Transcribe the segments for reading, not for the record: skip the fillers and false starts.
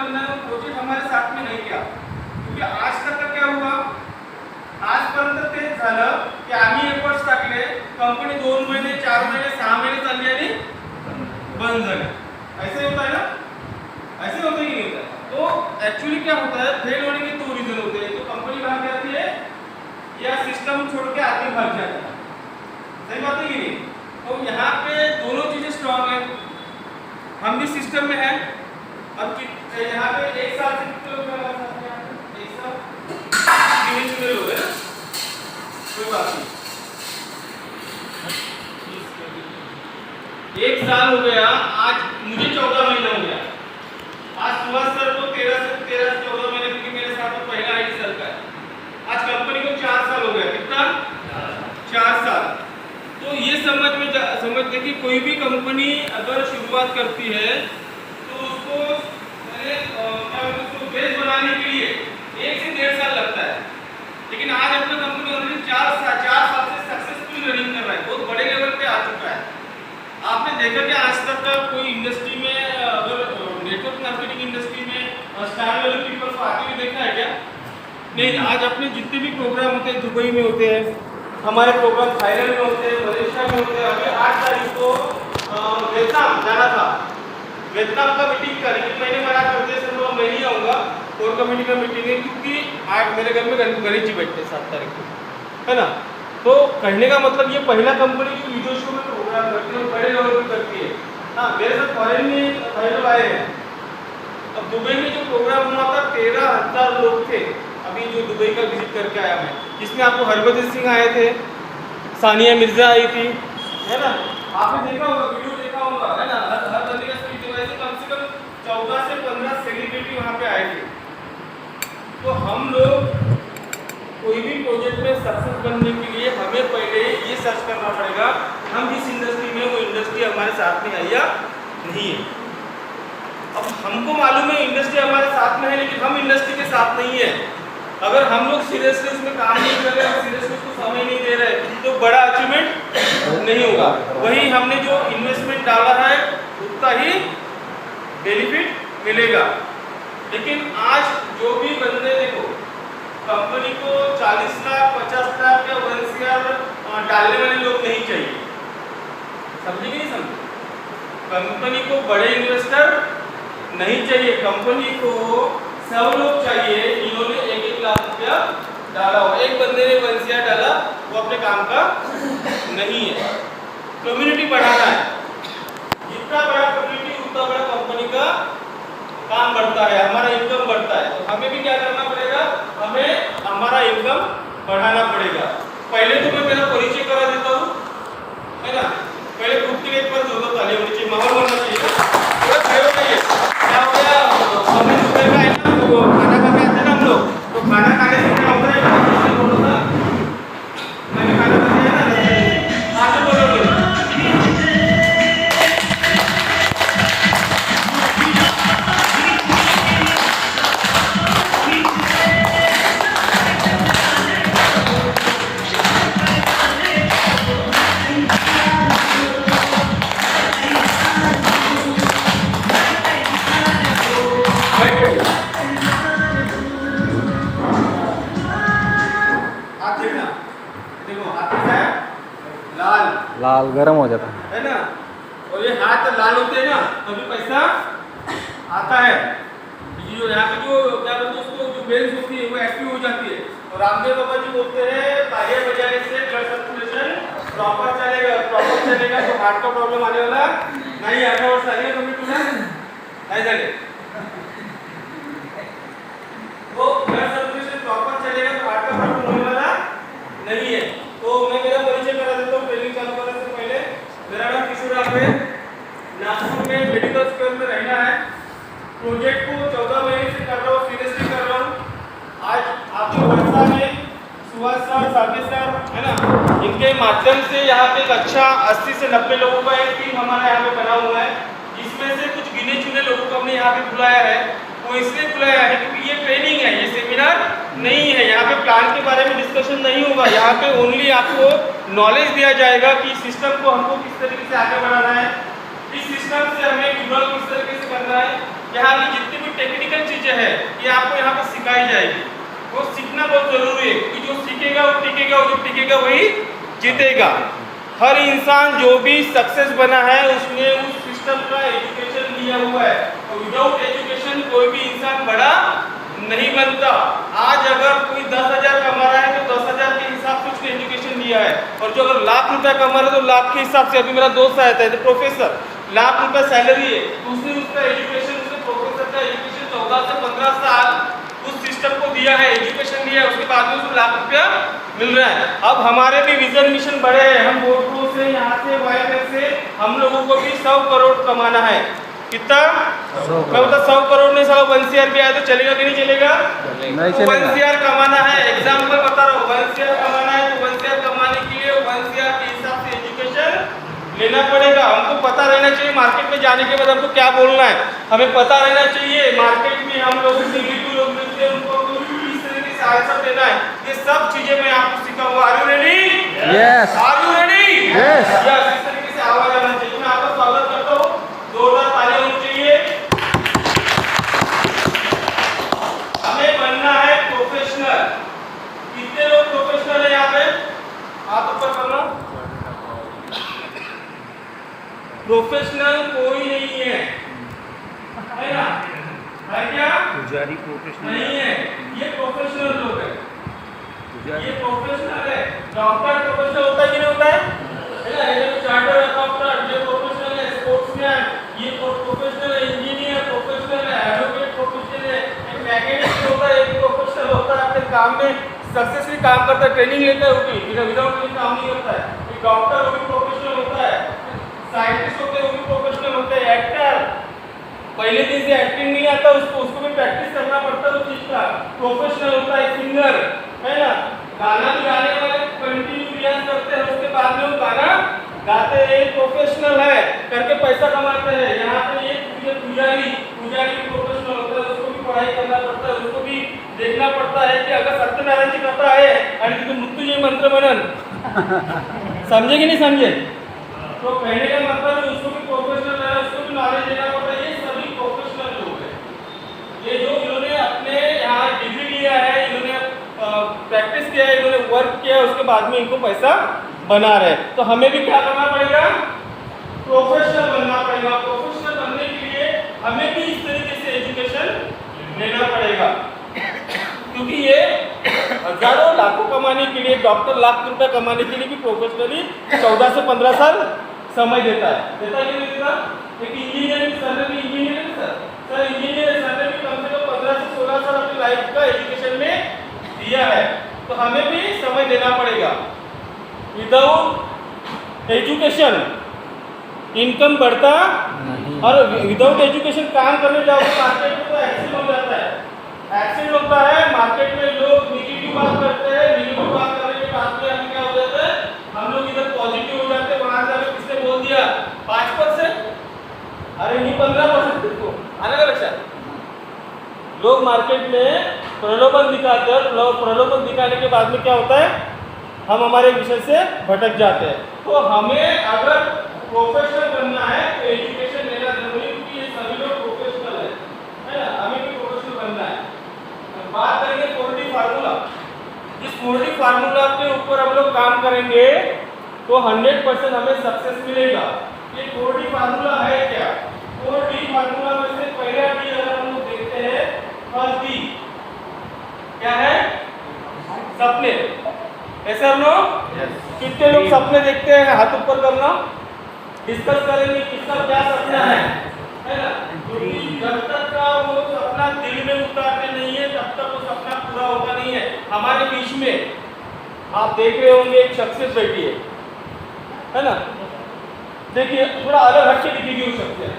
बनना है वो प्रोजेक्ट हमारे साथ में नहीं किया, क्योंकि आज तक का क्या हुआ, आजपर्यंत तेच झालं की आम्ही एफर्ट्स टाकले, कंपनी 2 महिने 4 महिने 6 महिने चालली आणि बंद झाली। ऐसे होता है ना, ऐसे होता है कि नहीं होता है? तो एक्चुअली क्या होता है, फेल होने के 2 रीजन होते हैं। तो कंपनी भाग जाती है या सिस्टम छोड़ के आदमी भाग जाता है। सही बात है कि नहीं? तो यहाँ पे दोनों चीजें स्ट्रांग है, हम भी सिस्टम में हैं। अब यहाँ पे 1 साल से कितने लोग हमारे साथ में आते हैं? 1 साल कितने लोग हैं? कोई बात नहीं, 1 साल हो गया, आज मुझे 14 महीने हो गया। आज सुभाष सर को 13 से 14 महीने, क्योंकि मेरे साथ में पहला IT सर का है। आज कंपनी को 4 साल हो गया, कितना? 4 साल। तो ये समझ कि कोई भी कंपनी अगर शुरुआत करती है तो उसको उसको बेस बनाने के लिए 1 से 1.5 साल लगता है, लेकिन आज अपना कंपनी ऑलरेडी 4 साल से सक्सेसफुल रनिंग कर रहा है, बहुत बड़े लेवल पे आ चुका है। आपने देखा कि आज तक का कोई इंडस्ट्री में, अगर नेटवर्क मार्केटिंग इंडस्ट्री में स्टार लेवल पीपल को आते हुए देखा है क्या? नहीं। आज अपने जितने भी प्रोग्राम होते हैं, दुबई में होते हैं, हमारे प्रोग्राम थाईलैंड में होते हैं, मलेशिया में होते हैं। अभी 8 तारीख को वियतनाम जाना था, वियतनाम का मीटिंग का, लेकिन मैंने मना कर दिया, सर मैं नहीं आऊँगा, कोर कमेटी का मीटिंग है, क्योंकि आज मेरे घर में गणेश जी बैठते हैं 7 तारीख को, है ना। तो कहने का मतलब ये पहला कंपनी जो विदेशों में प्रोग्राम करती है, बड़े लेवल पर करती है। हाँ, मेरे साथ फॉरेन में भाई लोग आए हैं। अब दुबई में जो प्रोग्राम हुआ था 13,000 लोग थे, अभी जो दुबई का विजिट करके आया मैं, जिसमें आपको हरभजन सिंह आए थे, सानिया मिर्जा आई थी, है ना। आपने देखा होगा, वीडियो देखा होगा, है ना। हर बंदे का स्पीच हुआ है, कम से कम 14 से 15 सेलिब्रिटी वहाँ पे आए थे। तो हम लोग कोई भी प्रोजेक्ट में सक्सेस बनने के लिए हमें पहले ये सर्च करना पड़ेगा, हम जिस इंडस्ट्री में, वो इंडस्ट्री हमारे साथ में है या नहीं है। अब हमको मालूम है इंडस्ट्री हमारे साथ में है, लेकिन हम इंडस्ट्री के साथ नहीं है। अगर हम लोग सीरियसली इसमें काम नहीं कर रहे, सीरियसली उसको समय नहीं दे रहे, तो बड़ा अचीवमेंट नहीं होगा। वही हमने जो इन्वेस्टमेंट डाला है उतना ही बेनिफिट मिलेगा। लेकिन आज जो भी बंदे, देखो कंपनी को 40 लाख 50 लाख या 1 CR डालने वाले लोग नहीं चाहिए, समझे कि नहीं समझे? कंपनी को बड़े इन्वेस्टर नहीं चाहिए, कंपनी को सब लोग चाहिए जिन्होंने 1-1 लाख रुपया डाला हो। एक बंदे ने 1 CR डाला, वो अपने काम का नहीं है। कम्युनिटी बढ़ाना है, जितना बड़ा कम्युनिटी उतना बड़ा कंपनी का काम बढ़ता है, हमारा इनकम बढ़ता है। तो हमें भी क्या करना पड़ेगा, हमें हमारा इनकम बढ़ाना पड़ेगा। पहले तो मैं मेरा परिचय करा देता हूँ, है ना। पहले ग्रुप के एक पर जरूरत आनी होनी चाहिए, माहौल बनना चाहिए। क्या हो गया, हमें सुबह का है ना, तो खाना खा के आते हैं ना हम लोग, तो खाना खाने से क्या होता है, मैंने खाना खा लिया ना, आगे बोलोगे लाल गरम हो जाता है ना, और ये हाथ लाल होते हैं ना, तभी पैसा आता है। जो यहाँ पे जो क्या बोलते हैं उसको, जो बेल्स होती है वो एक्टिव हो जाती है। और रामदेव बाबा जी बोलते हैं तालियां बजाने से ब्लड सर्कुलेशन प्रॉपर चलेगा, तो हार्ट का प्रॉब्लम आने वाला नहीं। 18 वर्ष आएगा कभी तुला नहीं जाने, तो ब्लड सर्कुलेशन प्रॉपर चलेगा, तो हार्ट का प्रॉब्लम होने वाला नहीं है। तो मैं मेरा परिचय करा देता हूँ। ट्रेनिंग चालू करने से पहले, मेरा नाम किशोर राव है, नागपुर में मेडिकल स्टोर में रहना है। प्रोजेक्ट को 14 महीने से कर रहा हूँ, सीरियसली कर रहा हूँ। आज आपके वर्षा में सुभाष सर, साकेत सर, है ना, इनके माध्यम से यहाँ पे एक अच्छा 80 से 90 लोगों का एक टीम हमारा यहाँ पे बना हुआ है, जिसमें से कुछ गिने चुने लोगों को हमने यहाँ पे बुलाया है। वो इसलिए बुलाया है क्योंकि ये ट्रेनिंग है, ये सेमिनार नहीं है। यहाँ पे प्लान के बारे में डिस्कशन नहीं होगा, यहाँ पे ओनली आपको नॉलेज दिया जाएगा कि सिस्टम को हमको किस तरीके से आगे बढ़ाना है, इस सिस्टम से हमें विड्रॉल किस तरीके से करना है। यहाँ की जितनी भी टेक्निकल चीजें हैं ये आपको यहाँ पे सिखाई जाएगी। वो सीखना बहुत जरूरी है कि जो सीखेगा वो टिकेगा, जो टिकेगा वही जीतेगा। हर इंसान जो भी सक्सेस बना है उसने उस सिस्टम का एजुकेशन लिया हुआ है, और विदाउट एजुकेशन कोई भी इंसान बड़ा नहीं बनता। आज अगर कोई 10,000 कमा रहा है तो 10,000 के हिसाब से उसने एजुकेशन लिया है, और जो अगर लाख रुपया कमा रहा है तो लाख के हिसाब से। अभी मेरा दोस्त आया था प्रोफेसर, लाख रुपया सैलरी है, तो उसने उसका एजुकेशन, उसने प्रोफेसर का एजुकेशन 14 से 15 साल उस सिस्टम को दिया है, एजुकेशन दिया है, उसके बाद में उसको लाख रुपया मिल रहा है। अब हमारे भी विजन मिशन बड़े हैं, हम बोर्डो से यहाँ से वाईएफ से हम लोगों को भी 100 करोड़ कमाना है। कितना? मैं बता 100 करोड़ नहीं, साला 1 CR भी आया तो चलेगा कि नहीं चलेगा? नहीं तो 1 चलेगा। CR कमाना है, एग्जाम्पल बता रहा हूँ, 1 CR कमाना है तो 1 CR कमाने के लिए 1 CR के हिसाब से एजुकेशन लेना पड़ेगा। हमको पता रहना चाहिए मार्केट में जाने के बाद हमको क्या बोलना है, हमें पता रहना चाहिए मार्केट में हम लोग से लोग मिलते हैं उनको किस तरीके से आंसर देना है। ये सब चीजें मैं आपको सिखाऊंगा। Are you ready? Yes. Are you ready? Yes. Yes. इस तरीके से आवाज आना चाहिए। मैं आपका स्वागत करता हूँ, जोरदार तालियां होनी चाहिए। हमें बनना है प्रोफेशनल। कितने लोग प्रोफेशनल है यहाँ पे? हाथ ऊपर करना। प्रोफेशनल कोई नहीं है ना? है क्या? पुजारी प्रोफेशनल नहीं है, ये प्रोफेशनल लोग है, पुजारी ये प्रोफेशनल है। डॉक्टर प्रोफेशनल होता है कि नहीं होता है ना? ये जो चार्टर्ड अकाउंटेंट ये प्रोफेशनल है, स्पोर्ट्समैन ये प्रोफेशनल है, इंजीनियर प्रोफेशनल है, एडवोकेट प्रोफेशनल है, एक मैकेनिक होता है, एक प्रोफेशनल होता है, अपने काम में सक्सेसफुली काम करता है, ट्रेनिंग लेता है, वो भी विदाउट ट्रेनिंग काम नहीं करता है। एक डॉक्टर वो भी प्रोफेशनल होता है, साइंटिस्ट होते हैं वो भी प्रोफेशनल होते हैं, एक्टर पहले दिन से एक्टिंग नहीं आता उसको भी प्रैक्टिस करना पड़ता है उस चीज का, प्रोफेशनल होता है। सिंगर है ना, गाना भी गाने वाले कंटिन्यू रियाज करते हैं, उसके बाद में वो गाना गाते हैं, प्रोफेशनल है, करके पैसा कमाते हैं। यहाँ पे एक पुजारी प्रोफेशनल होता है, उसको भी पढ़ाई करना पड़ता है, उसको भी देखना पड़ता है कि अगर सत्यनारायण जी कथा है आणि तिथे मृत्युंजय मंत्र म्हणन समझे कि नहीं समझे? तो कहने का मतलब उसको भी प्रोफेशनल है, उसको भी नॉलेज देना पड़ता है। ये सभी प्रोफेशनल लोग हैं, ये जो इन्होंने अपने यहाँ डिग्री लिया है, इन्होंने प्रैक्टिस किया है, इन्होंने वर्क किया है, उसके बाद में इनको पैसा बना रहे हैं। तो हमें भी क्या करना पड़ेगा? प्रोफेशनल बनना पड़ेगा। प्रोफेशनल बनने के लिए हमें भी इस तरीके से एजुकेशन लेना पड़ेगा, क्योंकि ये हजारों लाखों कमाने के लिए, डॉक्टर लाख रुपए कमाने के लिए भी प्रोफेशनली 14 से 15 साल समय देता है कि नहीं देता? एक इंजीनियर सर ने भी इंजीनियर है सर इंजीनियर सर ने भी कम से कम 15 से 16 साल अपनी लाइफ का एजुकेशन में दिया है। तो हमें भी समय देना पड़ेगा। विदाउट एजुकेशन इनकम बढ़ता नहीं। और विदाउट एजुकेशन काम करने जाओ तो मार्केट में तो एक्सीडेंट हो जाता है, एक्सीडेंट होता है। मार्केट में लोग निगेटिव बात करते हैं, निगेटिव बात करने के बाद में हम क्या हो जाता है, हम लोग इधर पॉजिटिव हो जाते हैं। वहां से हमें किसने बोल दिया 5%, अरे नहीं 15% देखो आने का लक्षण। लोग मार्केट में प्रलोभन दिखाते हैं, प्रलोभन दिखाने के बाद में क्या होता है, हम हमारे विषय से भटक जाते हैं। तो हमें अगर प्रोफेशनल बनना है तो एजुकेशन लेना जरूरी है, क्योंकि ये सभी लोग प्रोफेशनल है ना? हमें भी प्रोफेशनल बनना है। बात करेंगे 4D फार्मूला। इस 4D फार्मूला के ऊपर हम लोग काम करेंगे तो 100% हमें सक्सेस मिलेगा। ये 4D फार्मूला है क्या? 4D फार्मूला में से पहला डी अगर हम लोग देखते हैं, फर्स्ट डी क्या है? सपने। ऐसा हम लोग कितने लोग सपने देखते हैं? हाथ ऊपर करना। डिस्कस करेंगे किसका क्या सपना है ना? क्योंकि जब तक का वो सपना दिल में उतारते नहीं है तब तक वो सपना पूरा होता नहीं है। हमारे बीच में आप देख रहे होंगे एक शख्सियत बैठी है ना? देखिए थोड़ा अलग हटके दिखेगी वो शख्सियत।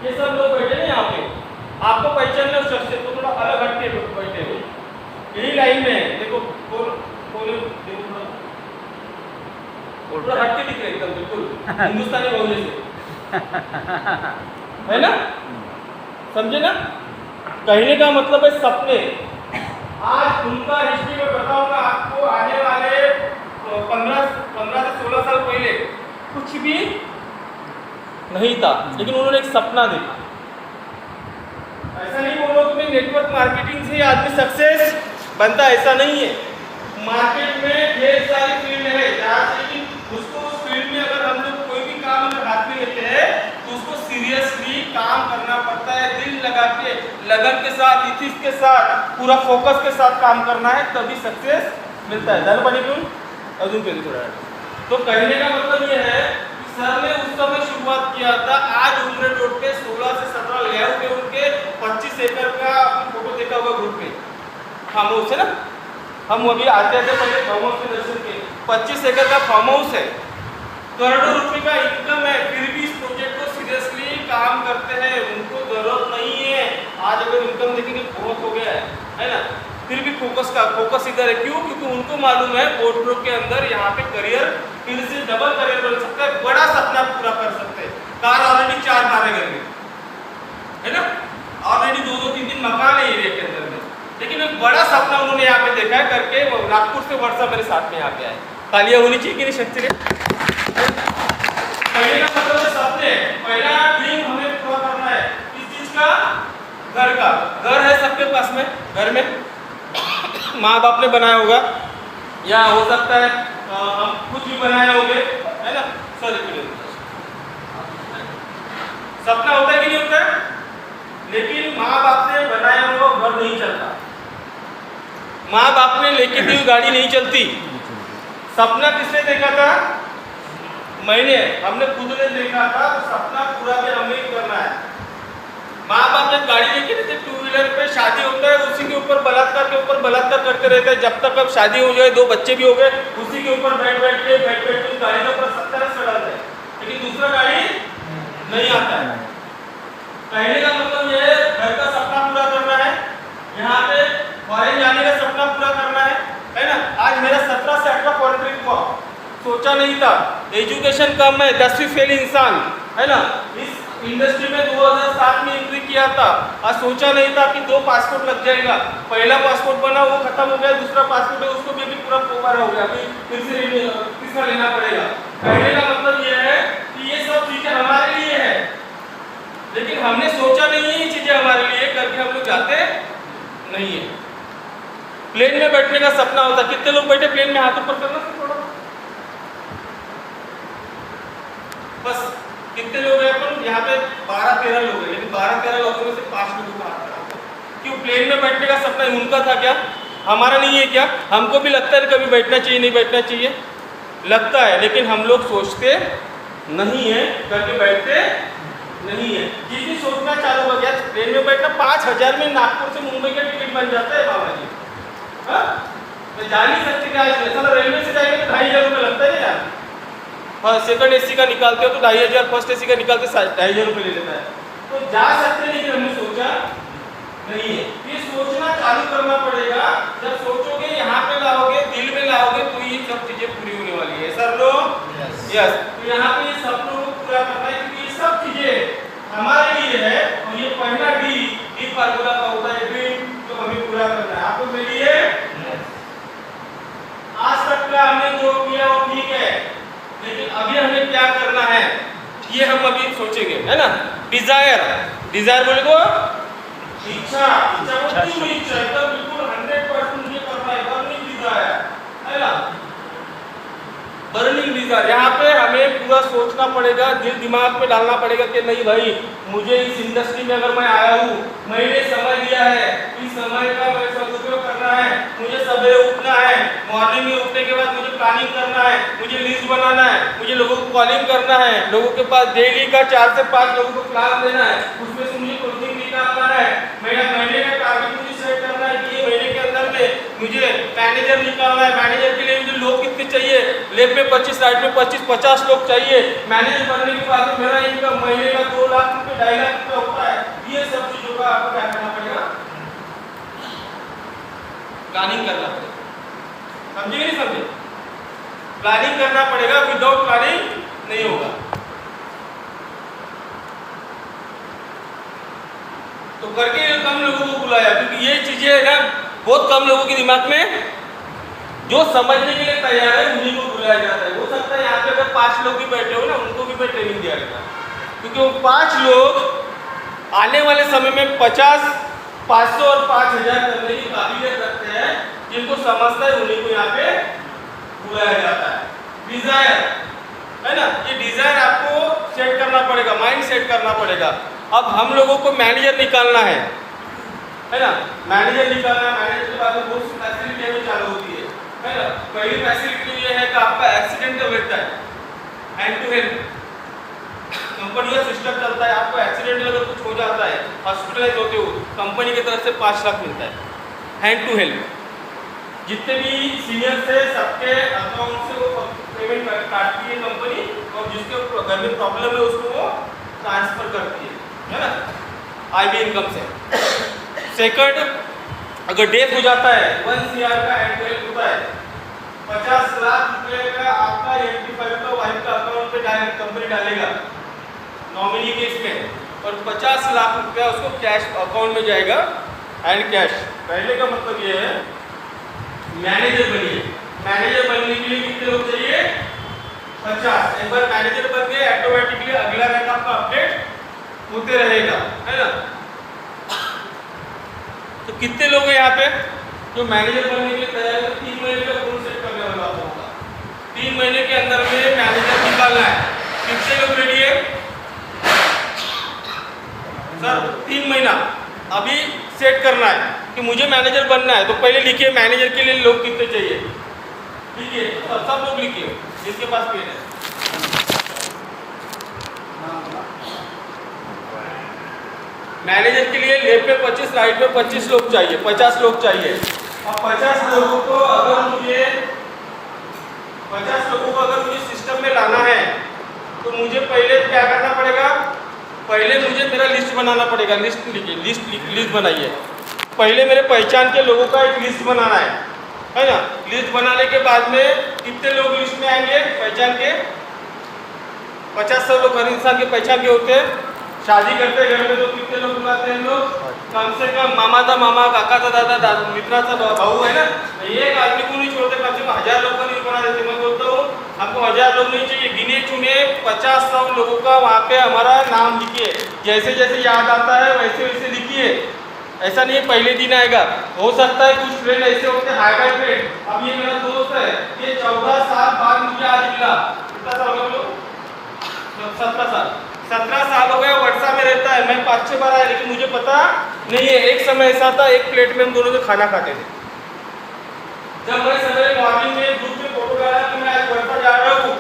ये सब लोग बैठे हैं यहाँ पे, आपको पहचानना उस शख्सियत को, थोड़ा अलग हटके बैठे हुए यही लाइन में है। देखो थोड़ा हटके दिख रहे एकदम बिल्कुल हिंदुस्तानी बोलने से है ना? समझे ना? कहने का मतलब है सपने। आज उनका हिस्ट्री में बताऊंगा आपको, आने वाले 15 से 16 साल पहले कुछ भी नहीं था, लेकिन उन्होंने एक सपना देखा। ऐसा नहीं बोलो नेटवर्क मार्केटिंग से ही आदमी सक्सेस बनता है, ऐसा नहीं है। मार्केट में ढेर सारी फील्ड है, जहाँ से कि उसको उस फील्ड में अगर हम लोग कोई भी काम अगर हाथ में लेते हैं तो उसको सीरियसली काम करना पड़ता है, दिल लगा के, लगन के साथ, इथिक्स के साथ, पूरा फोकस के साथ काम करना है, तभी सक्सेस मिलता है। जान पानी क्यों अजून के थोड़ा। तो कहने का मतलब ये है कि सर ने उस समय शुरुआत किया था, आज उम्र रोड पे 16 से 17 लेआउट है उनके, 25 एकड़ का फोटो देखा होगा ग्रुप में, फार्म हाउस है ना, हम अभी आते थे पहले फार्म हाउस के दर्शन के, 25 एकड़ का फार्म हाउस है, करोड़ों रुपए का इनकम है, फिर भी इस प्रोजेक्ट को सीरियसली काम करते हैं, उनको जरूरत नहीं है। आज अगर इनकम देखेंगे बहुत हो गया है ना, फिर भी फोकस इधर है। क्यों? क्योंकि उनको मालूम है बोर्ड के अंदर यहाँ पे करियर फिर से डबल करियर बन सकता है, बड़ा सपना पूरा कर सकते हैं। कार ऑलरेडी 4 कार है घर में, है ना, ऑलरेडी 2-2, 3-3 मकान है एरिया के अंदर में, लेकिन एक बड़ा सपना उन्होंने यहाँ पे देखा है करके। नागपुर से वर्षा मेरे साथ में यहाँ पे आए, तालियां होनी चाहिए कि नहीं शक्ति रे? पहले का मतलब है सपने, पहला ड्रीम हमें पूरा करना है किस चीज का? घर का। घर है सबके पास में, घर में माँ बाप ने बनाया होगा, या हो सकता है हम खुद भी बनाए होंगे, है ना। सपना होता है कि नहीं होता है? लेकिन माँ बाप ने बनाया हुआ घर नहीं चलता, माँ बाप ने लेके दी हुई गाड़ी नहीं चलती। सपना किसने देखा था? मैंने, हमने खुद ने देखा था, तो सपना पूरा भी हमें ही करना है। माँ बाप जब गाड़ी लेके रहते, 2 व्हीलर पे शादी होता है, उसी के ऊपर बलात्कार करते रहते हैं, जब तक अब शादी हो जाए, 2 बच्चे भी हो गए, उसी के ऊपर बैठ के गाड़ी के ऊपर 70 रस डालते हैं, लेकिन दूसरा गाड़ी नहीं आता है। कहने का मतलब ये है, घर का सपना पूरा करना है, यहाँ पे फॉरेन जाने का सपना पूरा करना है ना। आज मेरा 17 से 18 फॉरेन ट्रिप हुआ, सोचा नहीं था। एजुकेशन कम है, 10वीं फेल इंसान, है ना। इस इंडस्ट्री में 2007 में एंट्री किया था, आज सोचा नहीं था कि 2 पासपोर्ट लग जाएगा। पहला पासपोर्ट बना, वो खत्म हो गया, दूसरा पासपोर्ट है, उसको भी पूरा दोबारा हो गया, अभी फिर से तीसरा लेना पड़ेगा। कहने का मतलब ये है कि ये सब चीजें हमारे लिए है, लेकिन हमने सोचा नहीं है ये चीजें हमारे लिए, करके हम लोग जाते नहीं है। प्लेन में बैठने का सपना होता, कितने लोग बैठे प्लेन में? हाथ ऊपर करना थोड़ा, बस। कितने लोग हैं अपन यहाँ पे? 12-13 लोग हैं, लेकिन 12-13 लोगों में से 5 लोगों का हाथ खड़ा। क्यों? प्लेन में बैठने का सपना उनका था क्या, हमारा नहीं है क्या? हमको भी लगता है कभी बैठना चाहिए, नहीं बैठना चाहिए, लगता है, लेकिन हम लोग सोचते नहीं है, करके बैठते नहीं है। जिस भी सोचना चालू हो गया, ट्रेन में बैठना 5000 में नागपुर से मुंबई का टिकट बन जाता है बाबा जी। मैं जा नहीं सकती क्या? रेलवे से जाएंगे तो 2500 रुपये लगता है यार। हाँ, सेकंड एसी का निकालते हो तो 2500, फर्स्ट एसी का निकालते 2500 रुपये ले लेता है। तो जा सकते हैं, लेकिन हमने सोचा नहीं है। ये सोचना चालू करना पड़ेगा। जब सोचोगे, यहाँ पे लाओगे, दिल में लाओगे, तो ये सब चीजें पूरी होने वाली है। सर लोग यस, तो यहाँ पे ये सपनों को पूरा करना है, क्योंकि ये सब चीजें हमारे लिए है। और ये पहला डी फार्मूला का होता है, ड्रीम, तो हमें पूरा करना है। आपको मेरी है आज तक का हमने जो किया वो ठीक है, लेकिन अभी हमें क्या करना है ये हम अभी सोचेंगे, है ना। डिजायर बोले तो इच्छा, बिल्कुल 100% मुझे करना है, बर्निंग डिजायर, है ना। बर्निंग डिजायर, यहाँ पे हमें पूरा सोचना पड़ेगा, दिल दिमाग में डालना पड़ेगा कि नहीं भाई, मुझे इस इंडस्ट्री में अगर मैं आया हूँ, मैंने समय दिया है, इस समय का मैं सदुपयोग करना है। मुझे सवेरे उठना है, मॉर्निंग में उठने के बाद मुझे प्लानिंग करना है, मुझे लिस्ट बनाना है, मुझे लोगों को कॉलिंग करना है, लोगों के पास डेली का 4 से 5 लोगों को क्लास देना है, उसमें से मुझे क्लोजिंग निकालना है, मेरा महीने का टारगेट मुझे सेट करना है कि ये महीने के अंदर में मुझे मैनेजर निकालना है। मैनेजर के लिए मुझे लोग कितने चाहिए? लेफ्ट में 25, राइट में 25, 50 लोग चाहिए। मैनेजर बनने के बाद मेरा इनकम महीने का 2 लाख रुपए, 2.5 लाख रुपए होता है। ये सब चीजों का आपको क्या करना पड़ेगा? प्लानिंग करना पड़ेगा। समझे नहीं समझे? प्लानिंग करना पड़ेगा, विदाउट प्लानिंग नहीं होगा। तो करके कम लोगों को बुलाया, क्योंकि ये चीजें ना बहुत कम लोगों के दिमाग में, जो समझने के लिए तैयार है उन्हीं को बुलाया जाता है। हो सकता है यहाँ पे अगर 5 लोग भी बैठे हो ना, उनको भी मैं ट्रेनिंग दिया जाता है, क्योंकि वो 5 लोग आने वाले समय में 50 500 और 5000 करने की काबिलियत रखते हैं, जिनको समझता है उन्हीं को यहाँ पे बुलाया जाता है। डिजायर है ना, ये डिजायर आपको सेट करना पड़ेगा, माइंड सेट करना पड़ेगा। अब हम लोगों को मैनेजर निकालना है ना, मैनेजर निकालना है। मैनेजर के बाद में बहुत सी फैसिलिटी हमें चालू होती है ना। पहली फैसिलिटी ये है कि आपका एक्सीडेंट का रहता है, हैंड टू हैंड कंपनी का सिस्टम चलता है। आपको एक्सीडेंट अगर कुछ हो जाता है, हॉस्पिटलाइज होते हो, कंपनी की तरफ से 5 लाख मिलता है हैंड टू हैंड। जितने भी सीनियर थे सबके अकाउंट से वो पेमेंट काटती है कंपनी, और जिसके घर में प्रॉब्लम है उसको वो ट्रांसफर करती है ना, आईबी इनकम से। सेकंड, अगर डेथ हो जाता है 1 CR का हैंड टू हैंड होता है। 50 लाख रुपए का आपका 85 का वाइफ का अकाउंट पे डायरेक्ट कंपनी डालेगा नॉमिनी केस में, और 50 लाख रुपया उसको कैश अकाउंट में जाएगा एंड कैश। पहले का मतलब ये है मैनेजर बनिए। मैनेजर बनने के लिए कितने लोग चाहिए? 50। एक बार मैनेजर बन गए ऑटोमेटिकली अगला रैंक आपका अपडेट होते रहेगा, है ना। तो कितने लोग हैं यहाँ पे जो मैनेजर बनने के लिए तैयार है? 3 महीने का गोल सेट करने वाला होगा। 3 महीने के अंदर में मैनेजर निकालना है। कितने लोग रेडी है सर? 3 महीना अभी सेट करना है कि मुझे मैनेजर बनना है। तो पहले लिखिए मैनेजर के लिए लोग कितने चाहिए, लिखिए सब लोग लिखिए जिसके पास पेन है। मैनेजर के लिए लेफ्ट पे 25, राइट पे 25 लोग चाहिए, 50 लोग चाहिए। और 50 लोगों को अगर मुझे सिस्टम में लाना है तो मुझे पहले क्या करना पड़ेगा? पहले मुझे मेरा लिस्ट बनाना पड़ेगा। लिस्ट लिखिए, लिस्ट बनाइए। पहले मेरे पहचान के लोगों का एक लिस्ट बनाना है ना। लिस्ट बनाने के बाद में कितने लोग लिस्ट में आएंगे पहचान के? 50 लोग हर इंसान के पहचान के होते हैं। शादी करते घर में तो कितने लोग बुलाते हैं लोग? कम से कम मामा था मामा, काका था दादा, मित्राचा भाऊ, है ना। एक आदमी को नहीं छोड़ते, कम से कम 1000 लोग का नहीं बना देते। मैं बोलता हूँ हमको 1000 लोग नहीं चाहिए, गिने चुने 50-100 लोगों का वहाँ पे हमारा नाम लिखिए। जैसे जैसे याद आता है वैसे वैसे लिखिए। ऐसा नहीं है पहले दिन आएगा। हो सकता है कुछ फ्रेंड ऐसे होते हैं हाई फाई फ्रेंड। अब ये मेरा दोस्त है, ये 14 साल बाद मुझे आज मिला। कितना साल हो गया? 17 साल। 17 साल हो गया, वर्षा में रहता है। मैं 5-6 बार आया लेकिन मुझे पता नहीं है। एक समय ऐसा था, एक प्लेट में हम दोनों से खाना खाते थे। जब मैं सवेरे मॉर्निंग में ग्रुप में फोटो डाला कि मैं आज वर्षा जा रहा हूँ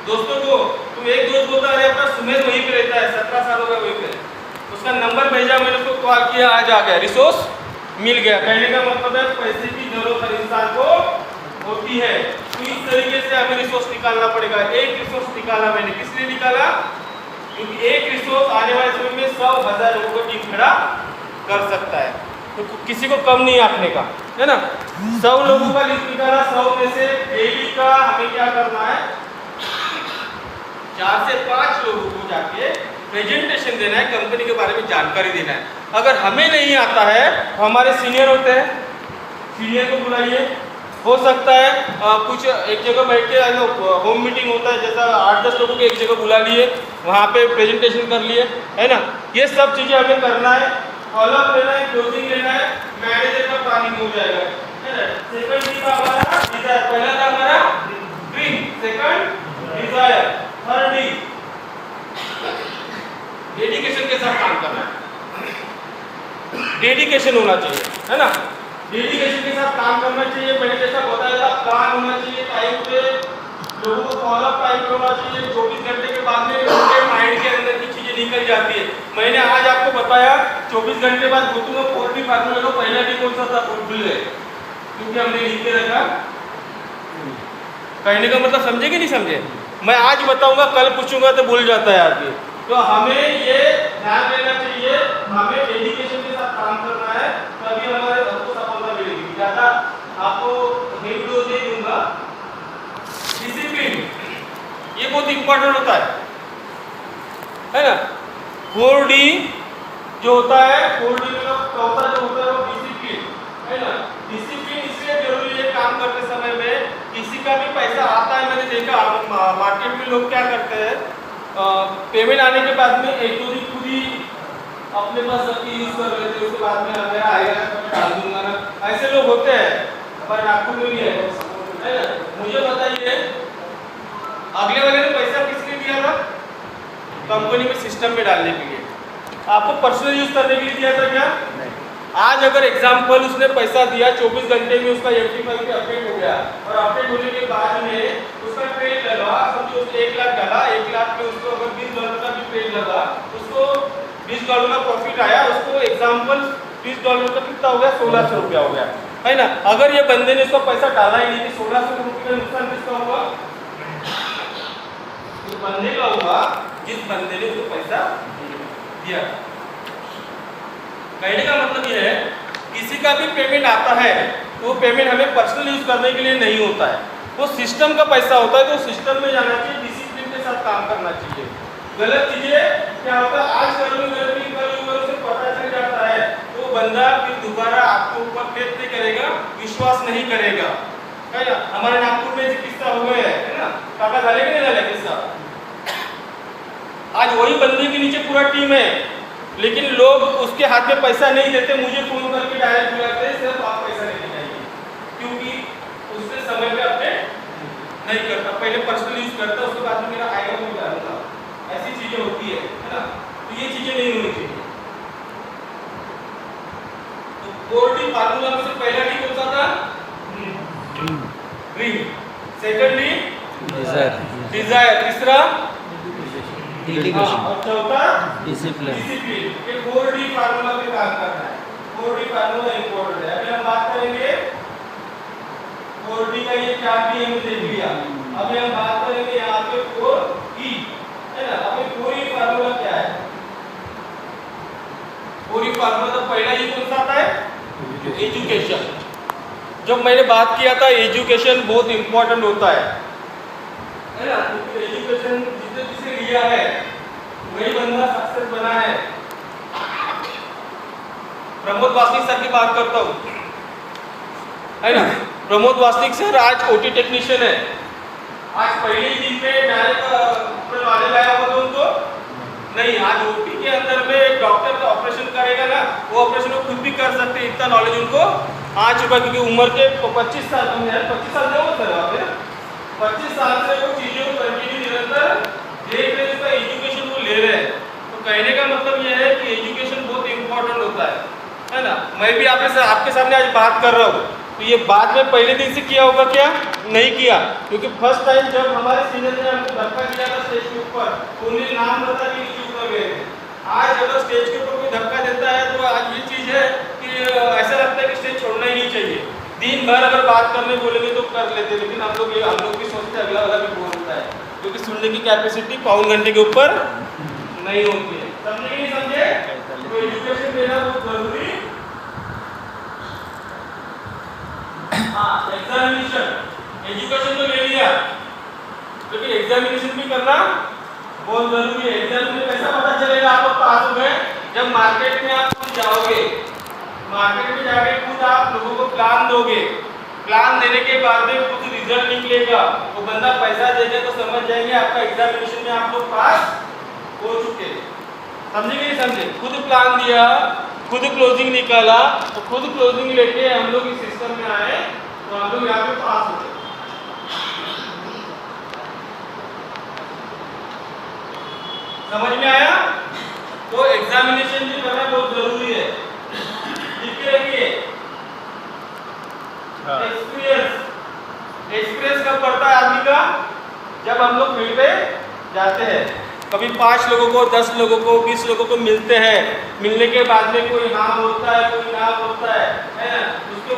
दोस्तों को, तो एक दोस्त बोलता है अपना सुमेर वहीं पे रहता है, 17 साल हो गया वहीं पे। उसका नंबर भेजा, मैंने उसको कॉल किया, आज आ गया, रिसोर्स मिल गया। कहने का मतलब है पैसे की जरूरत हर इंसान को होती है। तो इस तरीके से हमें रिसोर्स निकालना पड़ेगा। एक रिसोर्स निकाला मैंने, किस लिए निकाला? क्योंकि एक रिसोर्स आने वाले समय में 100,000 लोगों को टीम खड़ा कर सकता है। तो किसी को कम नहीं आंकने का, है ना। 100 लोगों का लिस्ट निकाला। 100 में से डेली का हमें क्या करना है? 4 से 5 लोगों को जाके प्रेजेंटेशन देना है, कंपनी के बारे में जानकारी देना है। अगर हमें नहीं आता है तो हमारे सीनियर होते हैं, सीनियर को बुलाइए। हो सकता है कुछ एक जगह बैठ के होम मीटिंग होता है, जैसा 8-10 लोगों को एक जगह बुला लिए, वहाँ पे प्रेजेंटेशन कर लिए, है ना। ये सब चीज़ें हमें करना है। फॉलोअप लेना है, क्लोजिंग लेना है, मैनेजर का प्लानिंग हो जाएगा, है ना। सेकंड डी का हमारा डिजायर, पहला था हमारा dream, second desire, third D dedication के साथ काम करना है। डेडिकेशन होना चाहिए, है ना। डेडिकेशन के साथ काम करना चाहिए। मैंने जैसा बताया था, प्लान होना चाहिए टाइम पे, लोगों को फॉलोअप टाइम पे होना चाहिए। 24 घंटे के बाद में उनके माइंड के अंदर की चीज़ें निकल जाती है। मैंने आज आपको बताया 24 घंटे बाद घुटूंगा पोल्ट्री फार्मूला को पहला भी कौन सा था? भूल गए, क्योंकि हमने लिख के रखा। कहने का मतलब समझे कि नहीं समझे? मैं आज बताऊंगा, कल पूछूंगा तो भूल जाता है आदमी। तो हमें ये ध्यान देना चाहिए, हमें डेडिकेशन के साथ काम करना है, तभी हमारे सबको सफलता मिलेगी। ज़्यादा आपको हेल्प दे दूंगा। डिसिप्लिन, ये बहुत इंपॉर्टेंट होता है ना। 4D जो होता है, 4D में चौथा जो होता है वो डिसिप्लिन, है ना। डिसिप्लिन इसलिए जरूरी है काम करते समय में। किसी का भी पैसा आता है, मैंने देखा मार्केट में लोग क्या करते हैं, पेमेंट आने के बाद में एक दो दिन खुद ही अपने पास यूज कर लेते हैं, उसके बाद में आएगा ना तो मैं डाल दूंगा ना, ऐसे लोग होते हैं पर नागपुर में भी है ना। मुझे बताइए अगले वाले ने पैसा किस लिए दिया था? कंपनी में सिस्टम में डालने के लिए, आपको पर्सनल यूज करने के लिए दिया था क्या? आज अगर एग्जाम्पल उसने पैसा दिया 24 घंटे में उसका MT5 पे अपडेट हो गया और अपडेट होने के बाद में उसका ट्रेड लगा, समझो उसने 1 लाख डाला, 1 लाख में उसको अगर $20 का भी ट्रेड लगा, उसको $20 का प्रॉफिट आया, उसको एग्जाम्पल $20 का कितना हो गया? 1600 रुपया हो गया, है ना। अगर ये बंदे ने उसका पैसा डाला ही नहीं, 1600 रुपये का नुकसान किसका होगा? उस बंदे का होगा जिस बंदे ने उसको पैसा दिया। कहने का मतलब ये है किसी का भी पेमेंट आता है तो वो पेमेंट हमें पर्सनल यूज करने के लिए नहीं होता है, वो सिस्टम का पैसा होता है, तो सिस्टम में जाना चाहिए, डिसिप्लिन के साथ काम करना चाहिए। गलत चीजें क्या होता है आज कर लो से पता चल जाता है तो बंदा फिर दोबारा आपके ऊपर फेथ नहीं करेगा, विश्वास नहीं करेगा, है ना। हमारे नागपुर में किस्सा हो गया है ना, काका झाले कि नहीं झाले किस्सा। आज वही बंदे के नीचे पूरा टीम है लेकिन लोग उसके हाथ में पैसा नहीं देते, मुझे फोन करके डायरेक्ट बुलाते हैं सिर्फ आप पैसा लेके जाइए, क्योंकि उससे समय पे अपडेट नहीं करता, पहले पर्सनल यूज करता, उसके बाद में मेरा आएगा मैं डालूंगा, ऐसी चीजें होती है ना। तो ये चीजें नहीं होनी चाहिए। तो 4D फार्मूला में से पहला डी कौन सा था? ड्रीम, सेकंडली डिजायर, तीसरा और चौथा डिसिप्लिन। ये 4D फार्मूला पे काम करना है, 4D फार्मूला इंपॉर्टेंट है। अभी हम बात करेंगे 4D का ये क्या भी हमने देख लिया, अभी हम बात करेंगे यहाँ पे 4E, है ना। अभी 4E फार्मूला क्या है? 4E फार्मूला तो पहला ही कौन सा आता है? एजुकेशन। जब मैंने बात किया था एजुकेशन बहुत इंपॉर्टेंट होता है ना, क्योंकि एजुकेशन जिसे लिया है वही बंदा सक्सेस बना है। प्रमोद वासनिक सर की बात करता हूँ, है ना। प्रमोद वासनिक सर आज OT टेक्नीशियन है। आज पहले ही दिन पे डायरेक्ट नॉलेज आया होगा तो उनको नहीं, आज OT के अंदर में एक डॉक्टर का ऑपरेशन करेगा ना, वो ऑपरेशन वो खुद भी कर सकते हैं, इतना नॉलेज उनको आ चुका है, क्योंकि उम्र के 25 साल नहीं हो सर आप 25 साल से वो चीज़ों को कंटिन्यू निरंतर देख रहे, उसका एजुकेशन वो ले रहे हैं। तो कहने का मतलब ये है कि एजुकेशन बहुत इंपॉर्टेंट होता है ना। मैं भी आपके सामने आज बात कर रहा हूँ तो ये बात में पहले दिन से किया होगा क्या? नहीं किया, क्योंकि फर्स्ट टाइम जब हमारे सीनियर ने हमको धक्का दिया था स्टेज के ऊपर तो उन्हें नाम बता के नीचे उतर गए थे। आज अगर स्टेज के ऊपर कोई धक्का देता है तो आज ये चीज़ है कि ऐसा लगता है कि स्टेज छोड़ना ही नहीं चाहिए। दिन भर अगर बात करने बोलेंगे तो कर लेते, लेकिन हम लोग भी सोचते हैं अगला वाला भी बोलता है, क्योंकि सुनने की कैपेसिटी पौन घंटे के ऊपर नहीं होती है। समझे कि नहीं समझे? तो एजुकेशन देना बहुत जरूरी। हाँ, एग्जामिनेशन, एजुकेशन तो ले लिया लेकिन एग्जामिनेशन भी करना बहुत जरूरी है। एग्जाम में कैसा पता चलेगा आप पास हो गए? जब मार्केट में आप खुद जाओगे, मार्केट में जाके खुद आप लोगों को प्लान दोगे, प्लान देने के बाद में कुछ रिजल्ट निकलेगा, तो बंदा पैसा देगा तो समझ जाएंगे आपका एग्जामिनेशन में आप लोग पास हो चुके। समझे कि नहीं समझे? खुद प्लान दिया, खुद क्लोजिंग निकाला, तो खुद क्लोजिंग लेके हम लोग इस सिस्टम में आए तो हम लोग यहाँ पे पास हो गए। समझ में आया? तो एग्जामिनेशन भी करना बहुत जरूरी है। एक्सपीरियंस कब पड़ता है आदमी का? जब हम लोग फील्ड पे जाते हैं, कभी 5 लोगों को, 10 लोगों को, 20 लोगों को मिलते हैं, मिलने के बाद में कोई हाँ बोलता है, कोई ना बोलता है ना, उसको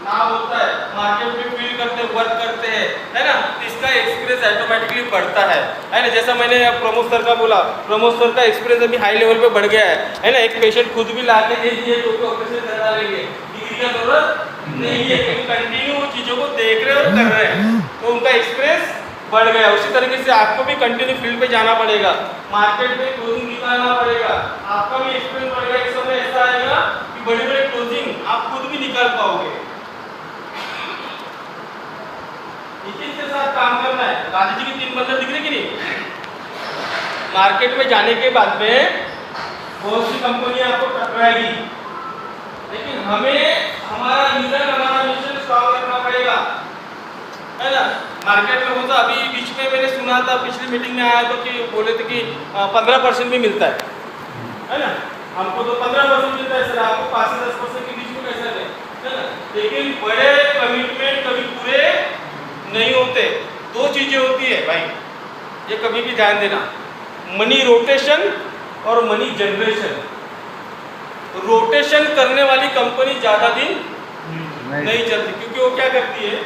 ना बोलता है, मार्केट में फील करते हैं, वर्क करते हैं, है ना, इसका एक्सपीरियंस ऑटोमेटिकली बढ़ता है ना। जैसा मैंने प्रमोद सर का बोला, प्रमोद सर का एक्सपीरियंस अभी हाई लेवल पे बढ़ गया है ना। एक पेशेंट खुद भी ला के तो ऑपरेशन करा लेंगे, डिग्री का जरूरत नहीं है, कंटिन्यू चीज़ों को देख रहे और कर रहे हैं, तो उनका एक्सपीरियंस बढ़ गया। उसी तरीके से आपको भी कंटिन्यू फील्ड पे जाना पड़ेगा, मार्केट में क्लोजिंग निकालना पड़ेगा, आपका भी एक्सपीरियंस बढ़ेगा। एक समय ऐसा आएगा कि बड़े बड़े क्लोजिंग आप खुद भी निकाल पाओगे। इसी के साथ काम करना है। गांधी जी की 3 बंदर दिख रहे कि नहीं? मार्केट में जाने के बाद में बहुत सी कंपनियां आपको टकराएगी, हमें हमारा विजन, हमारा मिशन स्ट्रॉन्ग रखना पड़ेगा, है ना। मार्केट में होता, अभी बीच में मैंने सुना था, पिछली मीटिंग में आया तो कि बोले थे कि 15% भी मिलता है ना। हमको तो 15% मिलता है सर, आपको 5 से 10% के बीच में कैसा है ना। लेकिन बड़े कमिटमेंट कभी पूरे नहीं होते। दो चीजें होती है भाई, ये कभी भी ध्यान देना, मनी रोटेशन और मनी जनरेशन। रोटेशन करने वाली कंपनी ज्यादा दिन नहीं चलती, क्योंकि वो क्या करती है,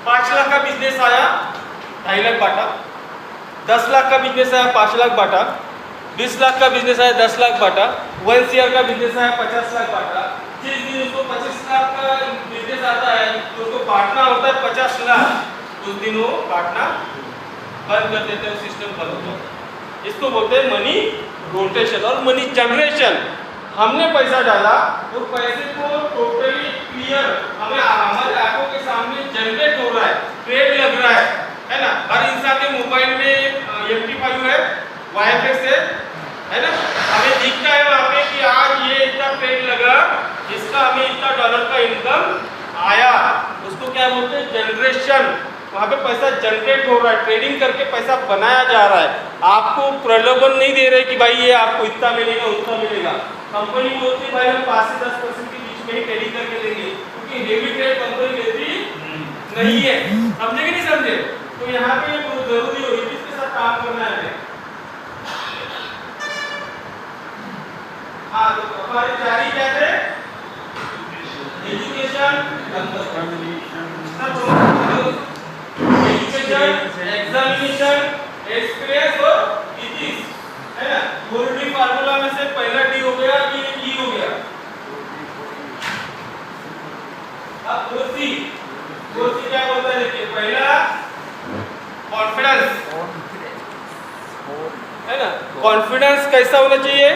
5 लाख का बिजनेस आया 2.5 लाख बांटा, 10 लाख का बिजनेस आया 5 लाख बांटा, 20 लाख का बिजनेस आया 10 लाख बांटा, 1 CR का बिजनेस आया 50 लाख बांटा। जिस दिन उसको 25 लाख का बिजनेस आता है तो उसको बांटना होता है 50 लाख, उस दिन वो बांटना बंद कर देते हैं, सिस्टम बंद होता है। इसको बोलते हैं मनी रोटेशन और मनी जनरेशन। हमने पैसा डाला तो पैसे को टोटली क्लियर हमें हमारे आंखों के सामने जनरेट हो रहा है, ट्रेड लग रहा है ना। हर इंसान के मोबाइल में MT5 है, YFX है ना। हमें दिखता है वहाँ पे कि आज ये इतना ट्रेड लगा, इसका हमें इतना डॉलर का इनकम आया, उसको क्या बोलते हैं, जनरेशन। वहाँ पे पैसा जनरेट हो रहा है, ट्रेडिंग करके पैसा बनाया जा रहा है। आपको प्रलोभन नहीं दे रहे कि भाई ये आपको इतना मिलेगा उतना मिलेगा। कंपनी बोलती है भाई हम 5 से 10% के बीच में ही ट्रेडिंग करके देंगे, क्योंकि हेवी ट्रेड कंपनी लेती नहीं है। समझे कि नहीं समझे? तो यहाँ पे बहुत जरूरी हो, इसके साथ काम करना है। हाँ, तो हमारी जारी क्या है, एजुकेशन, एग्जामिनेशन, एक्सपीरियंस और इथिक्स, है ना। 4D फार्मूला में से पहला D हो गया, ये E हो गया। अब 4C क्या बोलता है, देखिए पहला कॉन्फिडेंस, है ना। कॉन्फिडेंस कैसा होना चाहिए,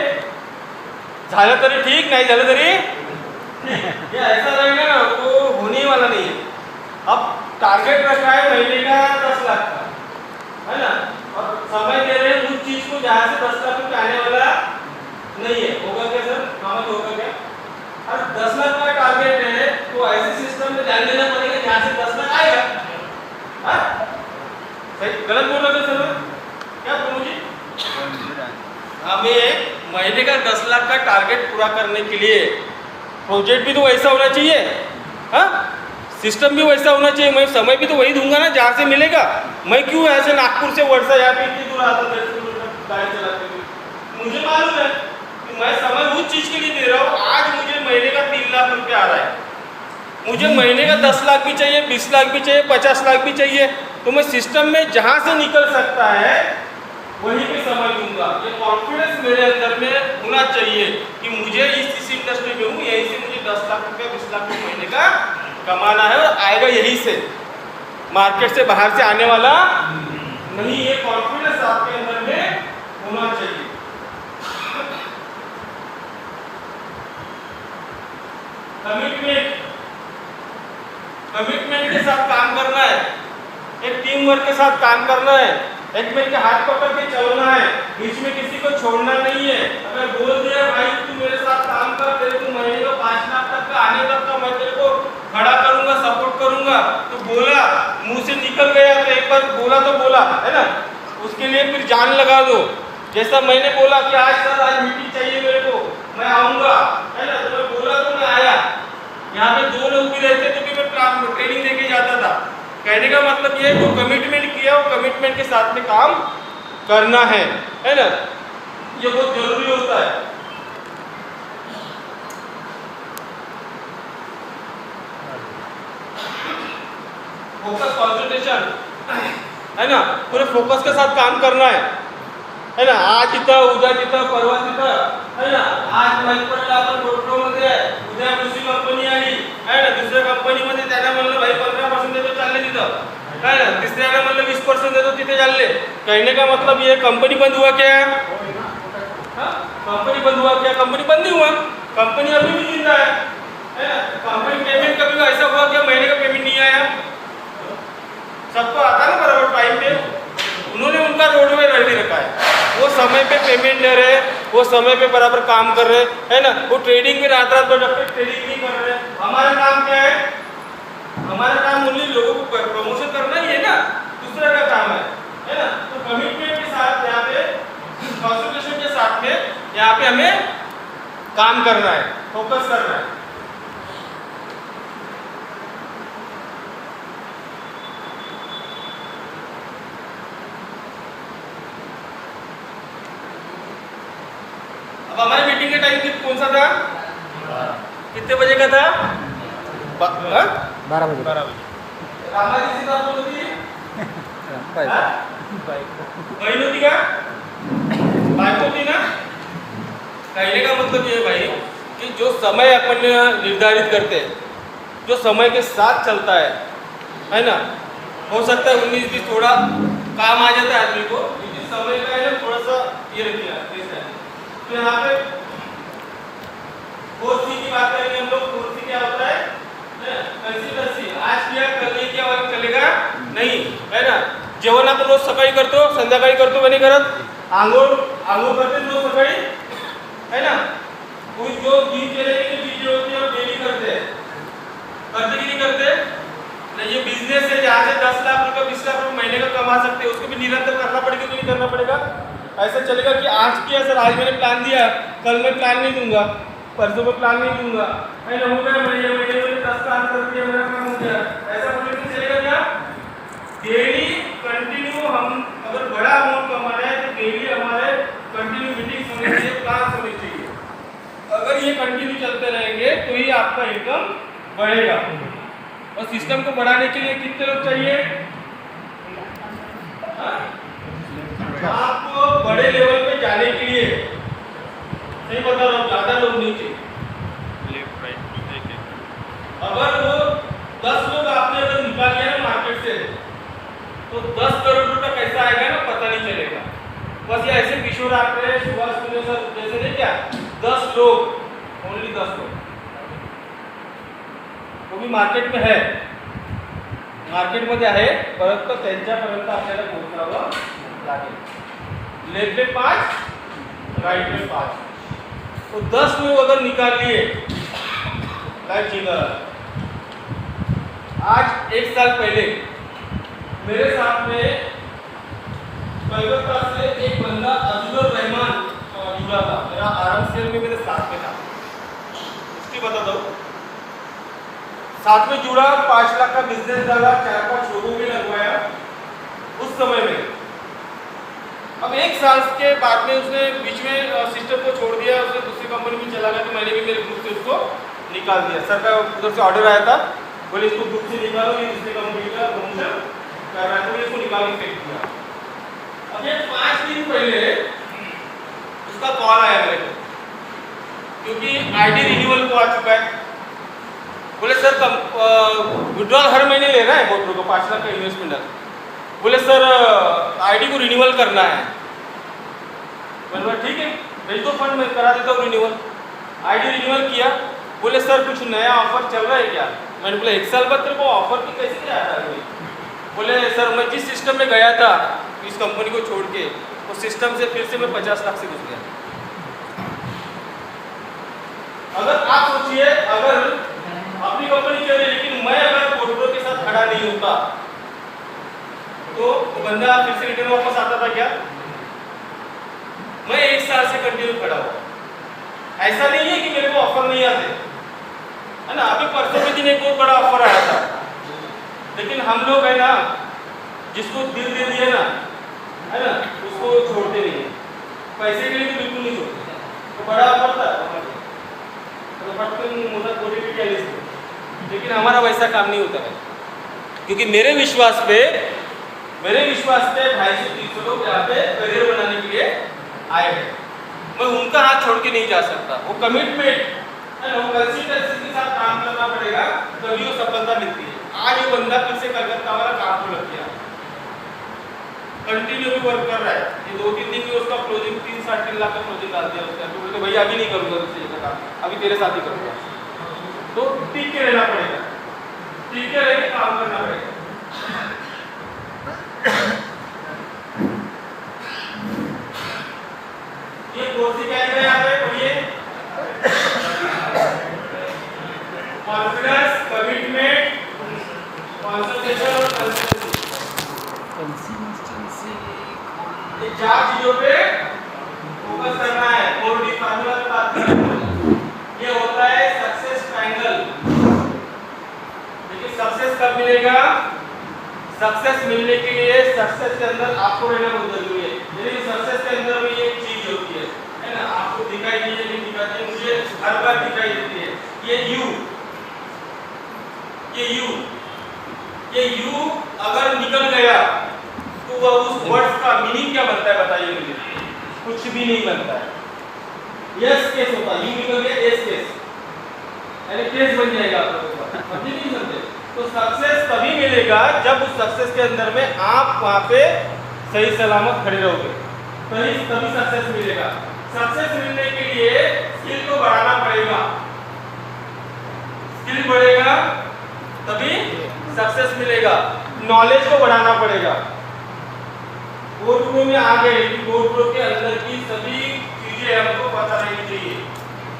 झालं तरी ठीक, नहीं झालं तरी ये ऐसा रहेगा ना तो होने वाला नहीं है। अब टारगेट रखा है महीने का 10 लाख का, है ना, और समय दे रहे हैं उस चीज को जहाँ से 10 लाख रुपये आने वाला नहीं है। होगा क्या सर, समझ होगा क्या? और 10 लाख का टारगेट है तो ऐसे सिस्टम में ध्यान देना पड़ेगा जहाँ से 10 लाख आएगा। सही गलत बोल रहे थे सर, क्या बोलूँ जी? हमें महीने का 10 लाख का टारगेट पूरा करने के लिए प्रोजेक्ट भी तो वैसा होना चाहिए, हाँ, सिस्टम भी वैसा होना चाहिए। मैं समय भी तो वही दूंगा ना जहाँ से मिलेगा। मैं क्यों ऐसे नागपुर से वर्षा यहाँ पे इतनी दूर आता गाड़ी चलाते हुए, मुझे मालूम है कि मैं समय उस चीज के लिए दे रहा हूँ। आज मुझे महीने का 3 लाख रुपया आ रहा है, मुझे महीने का 10 लाख भी चाहिए, 20 लाख भी चाहिए, 50 लाख भी चाहिए, तो मैं सिस्टम में जहाँ से निकल सकता है वहीं पे समय दूंगा। ये कॉन्फिडेंस मेरे अंदर में होना चाहिए कि मुझे इस इंडस्ट्री में हूँ, यहीं से मुझे 10 लाख रुपया 20 लाख रुपये महीने का कमाना है और आएगा यहीं से, मार्केट से बाहर से आने वाला नहीं। ये कॉन्फिडेंस आपके अंदर में होना चाहिए। कमिटमेंट के साथ काम करना है, एक टीम वर्क के साथ काम करना है, एक में के हाथ पकड़ के चलना है, बीच में किसी को छोड़ना नहीं है। अगर बोल दिया भाई तू मेरे साथ काम कर, तेरे को महीने का 5 लाख तक का आने तक का मैं तेरे को खड़ा करूंगा, सपोर्ट करूंगा, तो बोला मुंह से निकल गया तो एक बार बोला तो बोला, है ना, उसके लिए फिर जान लगा दो। जैसा मैंने बोला कि आज सर आज मीटिंग चाहिए मेरे को, मैं आऊंगा, है ना, तो मैं बोला तो मैं आया। यहाँ पे 2 लोग भी रहते तो भी मैं ट्रेनिंग देके जाता था। कहने का मतलब ये है जो कमिटमेंट किया वो कमिटमेंट के साथ में काम करना है ना, ये बहुत जरूरी होता है। फोकस, कॉन्सेंट्रेशन, है ना, पूरे फोकस के साथ काम करना है ना। आज इथं, उद्या तिथं, परवा तिथं, है ना। आज माहित पडलं आपण गोठ्रोमध्ये आहे, उद्या दुसरी कंपनी आली, है ना, दुसऱ्या कंपनीमध्ये त्याला म्हणलं भाई 15% देतो, चालले तिथं, है ना, तिसऱ्याला म्हणलं 20% देतो, तिथे चालले। कहने का मतलब ये कंपनी बंद हुआ क्या? कंपनी बंद हुआ क्या? कंपनी बंद नहीं हुआ, कंपनी अभी भी जिंदा है ना। कंपनी पेमेंट कभी ऐसा हुआ क्या महीने का पेमेंट नहीं आया? सबको आता ना बराबर टाइम पे, उन्होंने उनका रोडवे रेडी रखा है, वो समय पे पेमेंट दे रहे हैं, वो समय पे बराबर काम कर रहे हैं, है ना। वो ट्रेडिंग में रात रात भर जब तक ट्रेडिंग नहीं कर रहे हैं। हमारा काम क्या है? हमारा काम ओनली लोगों को प्रमोशन करना ही है ना, दूसरा का काम है ना। तो कमिटमेंट के साथ यहाँ पे, कंसंट्रेशन के साथ में यहाँ पे हमें काम करना है, फोकस करना है। अब हमारी मीटिंग का टाइम कौन सा था? कितने बजे का था? 12 बजे। 12 बजे। रामाजी से बात होती है? बहन होती का? बाइक होती ना? कहने का मतलब ये है भाई कि जो समय अपन निर्धारित करते हैं, जो समय के साथ चलता है ना। हो सकता है 19-20 थोड़ा काम आ जाता है आदमी को, लेकिन समय का है ना थोड़ा सा ये रखिएगा। तो यहाँ पे 4C की बात करेंगे हम लोग। 4C क्या होता है? कंसिस्टेंसी। आज किया कल नहीं किया और चलेगा नहीं, है ना। जेवण आपण रोज सकाळी करतो, संध्याकाळी करतो, नाही करत? आंघोळ करते रोज सकाळी, है ना। कोई जो दिनचर्या की चीजें होती है वो डेली करते हैं, करते कि नहीं करते? नहीं, ये बिजनेस है जहाँ से 10 लाख रुपए 20 लाख रुपए महीने का कमा सकते हैं, उसको भी निरंतर करना पड़ेगा कि नहीं करना पड़ेगा? ऐसा चलेगा कि आज किया सर, आज मैंने प्लान दिया, कल मैं प्लान नहीं दूंगा, परसों में प्लान नहीं दूंगा, है ना। हो गया महीने में 10 काम कर दिया, मेरा काम हो गया, ऐसा बोलने से चलेगा क्या? डेली कंटिन्यू हम अगर बड़ा अमाउंट कमा रहे हैं तो डेली हमारे कंटिन्यू मीटिंग होनी चाहिए, क्लास होनी चाहिए। अगर ये कंटिन्यू चलते रहेंगे तो ही आपका इनकम बढ़ेगा। और सिस्टम को बढ़ाने के लिए कितने लोग चाहिए? आपको बड़े लेवल पे जाने के लिए, सही बता रहा हूँ, ज्यादा लोग नहीं चाहिए। Left right. अगर वो 10 लोग आपने अगर निकाल लिया ना मार्केट से, तो 10 करोड़ रुपए कैसा आएगा ना पता नहीं चलेगा। बस ये ऐसे किशोर आंकड़े सुभाष सुने सर जैसे नहीं क्या, 10 लोग, ओनली 10 लोग, वो भी मार्केट में है, मार्केटमध्ये आहे, परंतु त्यांच्यापर्यंत आपल्याला पोहोचावं लागेल। लेफ्ट में 5, राइट में 5, तो 10 लोग अगर निकाल लिए, लाइफ जिंगर। आज 1 साल पहले मेरे साथ में कलकत्ता से एक बंदा अब्दुल रहमान जुड़ा था, मेरा आराम सेल में मेरे साथ में था। उसकी बता दो, साथ में जुड़ा, 5 लाख का बिजनेस डाला, 4-5 लोगों में लगवाया उस समय में। अब 1 साल के बाद में उसने बीच में सिस्टम को छोड़ दिया, उसने दूसरी कंपनी में चला गया, तो मैंने भी मेरे ग्रुप से उसको निकाल दिया। सर का उधर से ऑर्डर आया था, बोले इसको ग्रुप से निकालो, ये दूसरी कंपनी का प्रमोशन कर रहा है, तो इसको निकाल के फेंक दिया। अब ये 5 दिन पहले उसका कॉल आया मेरे को, क्योंकि आईडी रिन्यूअल को आ चुका है। बोले सर विड्रॉल हर महीने ले रहा है बहुत लोगों को, 5 लाख का इन्वेस्टमेंट है। बोले सर आईडी को रिन्यूअल करना है। बोले ठीक है, भेज दो फंड, मैं करा देता हूँ रिन्यूअल। आईडी रिन्यूअल किया। बोले सर कुछ नया ऑफर चल रहा है क्या? मैंने बोला 1 साल बाद तेरे को ऑफर की कैसे क्या आता है? बोले सर मैं जिस सिस्टम में गया था इस कंपनी को छोड़ के, उस सिस्टम से फिर से मैं 50 लाख से घुस गया। अगर आप सोचिए, अगर अपनी कंपनी चल रही है लेकिन मैं अगर पोर्टफोलियो के साथ खड़ा नहीं होता तो बंदा फिर से रिटर्न वापस आता था क्या? मैं 1 साल से कंटिन्यू खड़ा हुआ। ऐसा नहीं है कि मेरे को ऑफर नहीं आते, है ना। अभी परसों के दिन एक बहुत बड़ा ऑफर आया था, लेकिन हम लोग है ना, जिसको दिल दे दिया ना, है ना, उसको छोड़ते नहीं है। पैसे के लिए तो बिल्कुल नहीं छोड़ते। तो बड़ा ऑफर था तो फटकन मोटा कोटी भी क्या ले, लेकिन हमारा वैसा काम नहीं होता है, क्योंकि मेरे विश्वास पे 250-300 लोग यहाँ पे करियर बनाने के लिए आए हैं। मैं उनका हाथ छोड़ के नहीं जा सकता। वो कमिटमेंट है ना, वो कंसिस्टेंसी के साथ काम करना पड़ेगा, तभी वो सफलता मिलती है। आज ये बंदा फिर से कलकत्ता वाला काम को लग गया, कंटिन्यू भी वर्क कर रहा है। ये 2-3 दिन में उसका क्लोजिंग 3-3.5 लाख का क्लोजिंग डाल दिया उसने। तो बोलते भैया अभी नहीं करूँगा तुझसे ये काम, अभी तेरे साथ ही करूँगा। तो टिक के रहना पड़ेगा, टिक के रह के काम करना पड़ेगा। ये 4C क्या लिखा है यहाँ पे पढ़िए, कॉन्फिडेंस, कमिटमेंट, कंसंट्रेशन और कंसिस्टेंसी। ये 4 चीजों पे फोकस करना है। 4D फार्मूला की बात करें, ये होता है सक्सेस ट्रायंगल। देखिए सक्सेस कब मिलेगा, सक्सेस मिलने के लिए सक्सेस के अंदर आपको रहना बहुत जरूरी है। यदि सक्सेस के अंदर भी एक चीज होती है ना, आपको दिखाई नहीं है, नहीं दिखाती, मुझे हर बार दिखाई देती है, ये यू अगर निकल गया तो वह उस वर्ड का मीनिंग क्या बनता है बताइए मुझे, कुछ भी नहीं बनता है। यस केस होता है, यू निकल गया एस केस, यानी केस बन जाएगा आप लोगों का, समझे नहीं समझे। तो सक्सेस तभी मिलेगा जब उस सक्सेस के अंदर में आप वहां पे सही सलामत खड़े रहोगे, तभी सक्सेस मिलेगा। सक्सेस मिलने के लिए स्किल को बढ़ाना पड़ेगा, स्किल बढ़ेगा तभी सक्सेस मिलेगा, नॉलेज को बढ़ाना पड़ेगा। कोड फ्लो में आ गए कि कोड फ्लो के अंदर की सभी चीजें हमको पता रहनी चाहिए,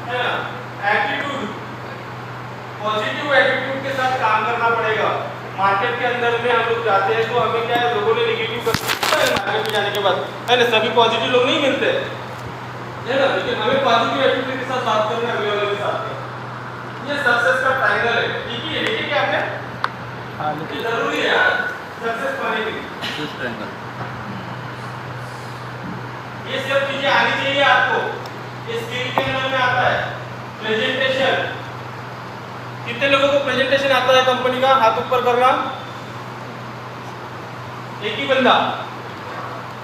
है ना। एटीट्यूड, पॉजिटिव एटीट्यूड के साथ काम करना पड़ेगा। मार्केट के अंदर में हम लोग जाते हैं तो हमें क्या है, लोगों ने नेगेटिव मार्केट में जाने के बाद, है ना, सभी पॉजिटिव लोग नहीं मिलते, है ना, लेकिन हमें पॉजिटिव एटीट्यूड के साथ बात करना है अगले वाले के साथ। ये सक्सेस का ट्रायंगल है, ठीक है, देखिए क्या आपने, ये जरूरी है सक्सेस पाने के लिए। इस ट्रायंगल ये सब चीजें आनी चाहिए आपको। ये स्किल के अंदर में आता है प्रेजेंटेशन। कितने लोगों को प्रेजेंटेशन आता है कंपनी का, हाथ ऊपर करना। एक ही बंदा,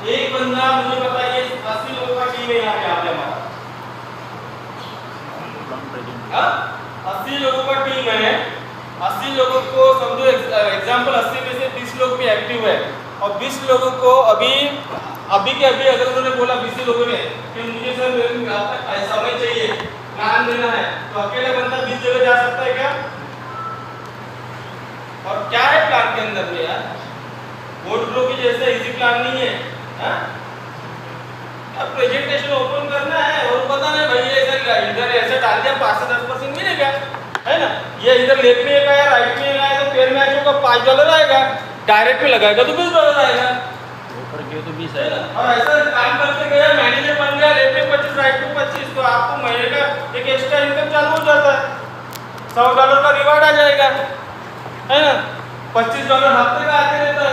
एक बंदा मुझे बताइए, 80 लोगों का टीम है यहाँ पे, आप हमारा 80 लोगों का टीम है। 80 लोगों को समझो, एग्जांपल 80 में से 20 लोग भी एक्टिव है और 20 लोगों को अभी के अभी अगर उन्होंने बोला 20 लोगों ने कि मुझे सर आपका समय चाहिए, प्लान देना है, तो अकेला बंदा 20 जगह जा सकता है क्या? और क्या है प्लान के अंदर में यार, कोड फ्लो की जैसे इजी प्लान नहीं है, हाँ? अब प्रेजेंटेशन ओपन करना है और पता नहीं भाई ये इधर ऐसे डाल दिया 5 से 10% मिलेगा, है ना। ये इधर लेफ्ट में एक आया, राइट में एक आया, तो पेयर मैच होगा $5 आएगा, डायरेक्ट में लगाएगा तो $20 आएगा, ऊपर के तो 20 आएगा। और ऐसा काम करते गए मैनेजर बन गया, लेफ्ट में 25 राइट में 25, तो आपको महीने का एक एक्स्ट्रा इनकम चालू हो जाता है, $100 का रिवार्ड आ जाएगा, है ना। $25 हफ्ते का आते रहता है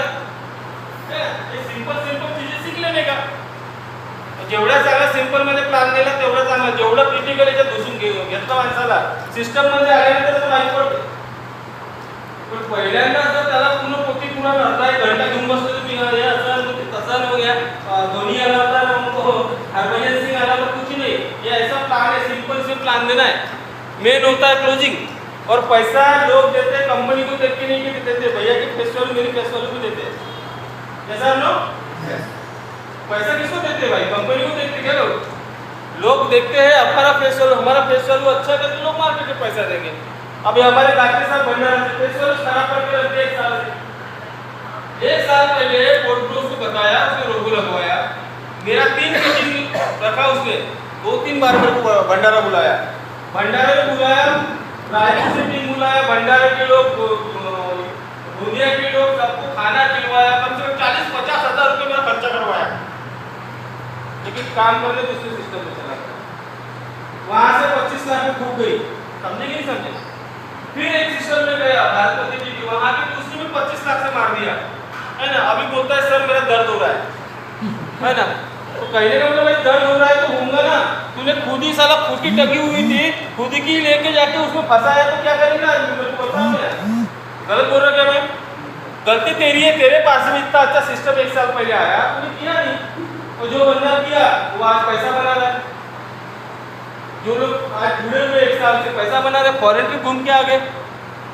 ना। ये सिंपल चीजें सीख लेने का, जेवढा चांगला सिंपल मध्ये प्लॅन दिला तेवढं चांगलं, जेवढं क्रिटिकल याच्यात घुसून घेतलं माणसाला सिस्टम मध्ये आल्यानंतर तर माहिती पडते, पण पहिल्यांदा जर त्याला पूर्ण पोती पूर्ण अर्धा एक घंटा घेऊन बसलो तुम्ही, हे असं मग तसा हो गया, धोनी आला होता मग हरभजन सिंह आला तो कुछ नहीं, ये ऐसा प्लान है, सिंपल से प्लान देना है। मेन होता है क्लोजिंग, और पैसा लोग देते हैं कंपनी को देख के नहीं कि देते, भैया की फेस वैल्यू मेरी फेस वैल्यू भी देते हैं, ऐसा हम लोग पैसा किसको देते हैं भाई, कंपनी को देते क्या लोग देखते हैं हमारा फेस वैल्यू अच्छा है तो लोग मार्केट में पैसा देंगे। अभी हमारे गायत्री साहब भंडारा से फेस वैल्यू खराब करके रखते हैं 1 साल से। 1 साल पहले कोड फ्लो को बताया, उसने लोगो लगवाया, मेरा 3 मीटिंग रखा उसने, 2-3 बार मेरे को भंडारा बुलाया, रायपुर से टीम बुलाया, भंडारा के लोग, दुनिया के लोग, सबको खाना खिलवाया, कम से कम 40-50 हज़ार रुपये मेरा खर्चा करवाया, लेकिन काम करने दूसरे सिस्टम में चला गया, वहां से 25 लाख में फूक गई, समझे कि नहीं समझे। फिर एक सिस्टम में गया भारत जी की, वहां की दूसरी में 25 लाख से मार दिया, है ना। अभी बोलता है सर मेरा दर्द हो रहा है ना, तो कहने का मतलब भाई दर्द हो रहा है तो होगा ना, तूने खुद ही साला फूटी टकी हुई थी, खुद ही लेके जाके उसमें फंसाया तो क्या करेगा, मेरे को बताओ, गलत बोल रहा क्या मैं? गलती तेरी है, तेरे पास में इतना अच्छा सिस्टम 1 साल पहले आया, तूने किया नहीं, और जो बंदा किया वो आज पैसा बना रहा है, जो लोग आज जुड़े हुए 1 साल से पैसा बना रहे, फॉरेन के घूम के आ गए,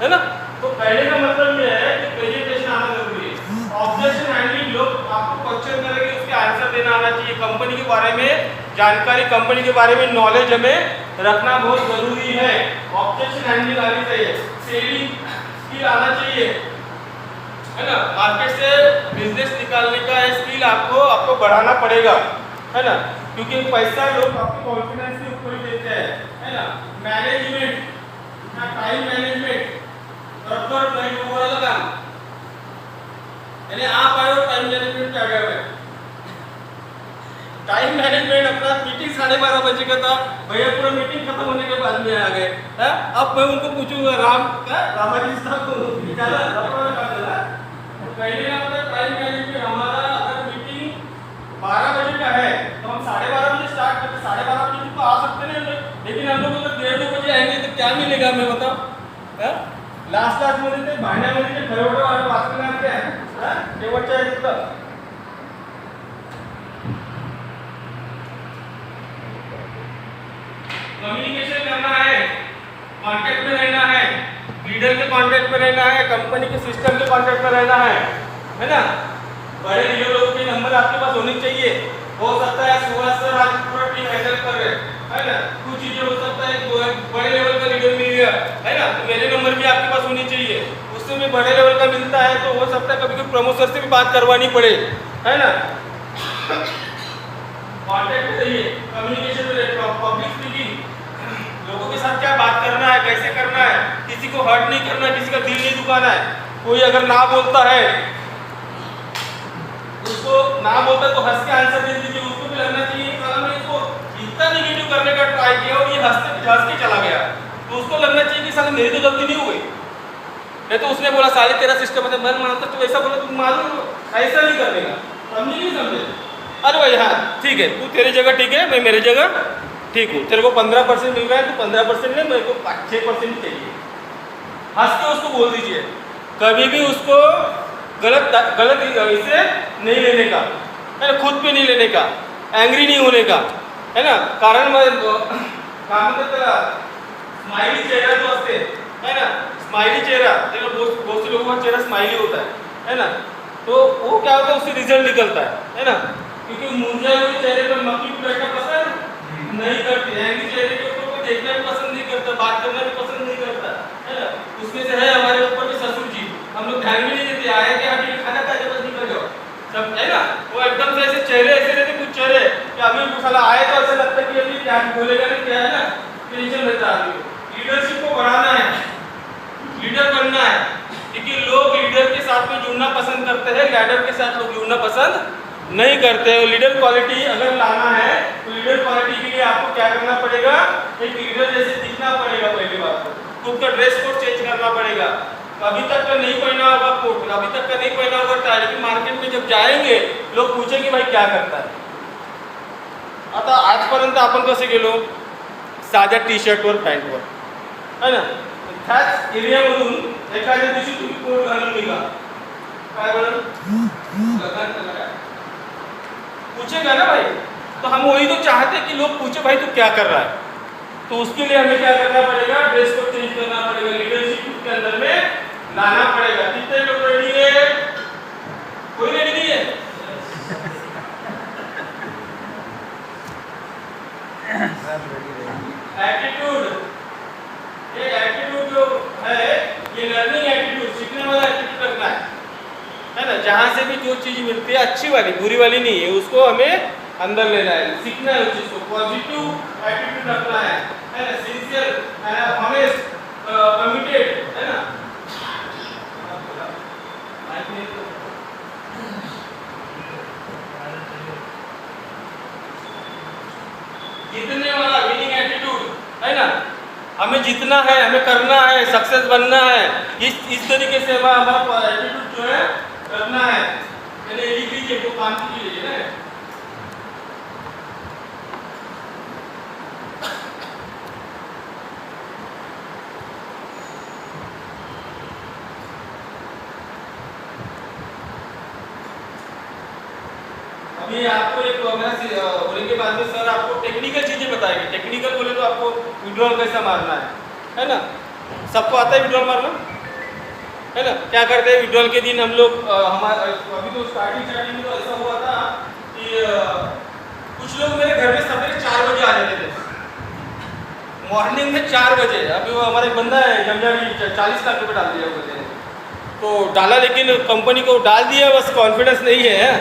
है ना। तो कहने का मतलब ये है कि प्रेजेंटेशन आना जरूरी है, ऑब्जेक्शन हैंडलिंग, लोग आपको क्वेश्चन करेंगे उसके आंसर देना आना चाहिए, कंपनी के बारे में जानकारी, कंपनी के बारे में नॉलेज हमें रखना बहुत जरूरी है, ऑब्जेक्शन हैंडलिंग आनी चाहिए, सेलिंग स्किल आना चाहिए, है ना। मार्केट से बिजनेस निकालने का स्किल आपको बढ़ाना पड़ेगा, है ना, क्योंकि पैसा लोग आपके कॉन्फिडेंस के ऊपर ही देते हैं, है ना। मैनेजमेंट, टाइम मैनेजमेंट बराबर टाइम ओवर लगा, यानी आप आए हो टाइम मैनेजमेंट क्या गया है। टाइम मैनेजमेंट अपना मीटिंग 12:30 बजे का था, भैया पूरा मीटिंग खत्म होने के बाद में आ गए। अब मैं उनको पूछूंगा रामाजी साहब को पहले ना टाइम मैनेजमेंट हमारा, अगर मीटिंग 12 बजे का है तो हम 12:30 बजे स्टार्ट करते, 12:30 बजे तो आ सकते नहीं, लेकिन हम लोग अगर 1:30 बजे आएंगे तो क्या मिलेगा हमें बताओ। लास्ट मध्ये ते भांड्यामध्ये ते खरवटं वाचणार ते आहे, शेवटच्या तिथं कम्युनिकेशन करना है, कांटेक्ट में रहना है, लीडर के कांटेक्ट में रहना है, कंपनी के सिस्टम के कांटेक्ट में रहना है ना। बड़े लीडर लोगों के नंबर आपके पास होने चाहिए। हो सकता है सुभाष सर आज पूरा टीम हैंडल कर रहे है ना, कुछ चीजें हो सकता है बड़े लेवल का लीडर मिल गया है ना, तो मेरे नंबर भी आपके पास होनी चाहिए। उससे भी बड़े लेवल का मिलता है तो हो सकता है कभी कभी प्रमोटर से भी बात करवानी पड़े, है ना। कांटेक्ट रहिए, कम्युनिकेशन में रहिए, पब्लिक स्पीकिंग, लोगों के साथ क्या बात करना है, कैसे करना है, किसी को हर्ट नहीं करना है, किसी का दिल नहीं दुखाना है। कोई अगर ना बोलता है उसको ना बोलता तो हंस के आंसर दे दीजिए। उसको भी लगना चाहिए कि साला मैं इसको इतना निगेटिव करने का ट्राई किया और ये हंस के चला गया, तो उसको लगना चाहिए कि साला मेरी तो गलती नहीं हो गई। नहीं तो उसने बोला साले तेरा सिस्टम है, मैं मानता तो ऐसा बोला, तुम मालूम ऐसा नहीं करने का, समझे नहीं समझे। अरे भाई हाँ ठीक है, तू तेरी जगह ठीक है, मैं मेरी जगह ठीक हूँ, तेरे को 15% मिल रहा है, तू 15% ले, मेरे को 6% चाहिए। हंस के उसको बोल दीजिए, कभी भी उसको गलत इसे नहीं लेने का, है ना, खुद पे नहीं लेने का, एंग्री नहीं होने का, है ना। कारण काय म्हणतात त्याला स्माइली चेहरा जो असते, है ना, स्माइली चेहरा, बहुत से लोगों का चेहरा स्माइली होता है ना, तो वो क्या होता है उससे रिजल्ट निकलता है ना, क्योंकि मुरझाए हुए चेहरे पर मक्खी बैठना पसंद नहीं करती, एंग्री चेहरे के ऊपर कोई देखना भी पसंद नहीं करता, बात करना भी पसंद नहीं करता, है ना। उसमें से है हमारे ऊपर के ससुर जी, हम लोग ध्यान भी नहीं देते, आए कि आप ये खाना खा के बस निकल जाओ सब, है ना। वो एकदम से ऐसे चेहरे ऐसे रहते, कुछ चेहरे कि अभी साला आए तो ऐसा लगता है कि अभी क्या बोलेगा नहीं, क्या है ना, टेंशन रहता है। लीडरशिप को बढ़ाना है, लीडर बनना है, क्योंकि लोग लीडर के साथ में जुड़ना पसंद करते हैं, लैडर के साथ लोग जुड़ना पसंद नहीं करते। लीडर क्वालिटी अगर लाना है तो लीडर क्वालिटी के लिए आपको क्या करना पड़ेगा, एक लीडर जैसे दिखना पड़ेगा। पहली बात तो खुद का ड्रेस कोड चेंज करना पड़ेगा। अभी तक का नहीं पहना होगा कोट, अभी तक का नहीं पहना होगा टाई, लेकिन मार्केट में जब जाएंगे लोग पूछेंगे भाई क्या करता है। आता आजपर्यंत आपण कसे गेलो, साध्या टी शर्टवर पॅन्टवर, है ना, त्याच एरियामधून एखाद्या दिवशी तुम्ही कोट घालून निघा, काय बोला पूछेगा ना भाई, तो हम वही तो चाहते हैं कि लोग पूछे भाई तू क्या कर रहा है। तो उसके लिए हमें क्या करना पड़ेगा, ड्रेस को चेंज करना पड़ेगा, लीडरशिप के अंदर में लाना पड़ेगा। कितने लोग रेडी है, कोई रेडी नहीं है। एटीट्यूड, ये एटीट्यूड जो है ये लर्निंग एटीट्यूड, सीखने वाला एटीट्यूड रखना है ना। जहाँ से भी जो चीज मिलती है अच्छी वाली बुरी वाली नहीं है, उसको हमें अंदर लेना है, सीखना है उस चीज को, पॉजिटिव एटीट्यूड रखना है ना, सिंसियर, ऑनेस्ट, कमिटेड, है ना। जीतने वाला विनिंग एटीट्यूड, है ना। हमें जीतना है, हमें करना है, सक्सेस बनना है, इस तरीके से हमारा एटीट्यूड जो है रखना है। पहले लिख लीजिए, तो काम कीजिए ना। अभी आपको एक होने के बाद में सर आपको टेक्निकल चीजें बताएंगे। टेक्निकल बोले तो आपको विड्रॉल कैसा मारना है ना। सबको आता है विड्रॉल मारना, है ना। क्या करते हैं विड्रॉल के दिन हम लोग हमारे अभी तो स्टार्टिंग में तो ऐसा हुआ था कि कुछ लोग मेरे घर में सवेरे 4 बजे आ जाते थे, मॉर्निंग में 4 बजे। अभी वो हमारा एक बंदा है जमजाड़ी 40 लाख रुपये डाल दिया बोलते हैं, तो डाला, लेकिन कंपनी को डाल दिया, बस कॉन्फिडेंस नहीं है।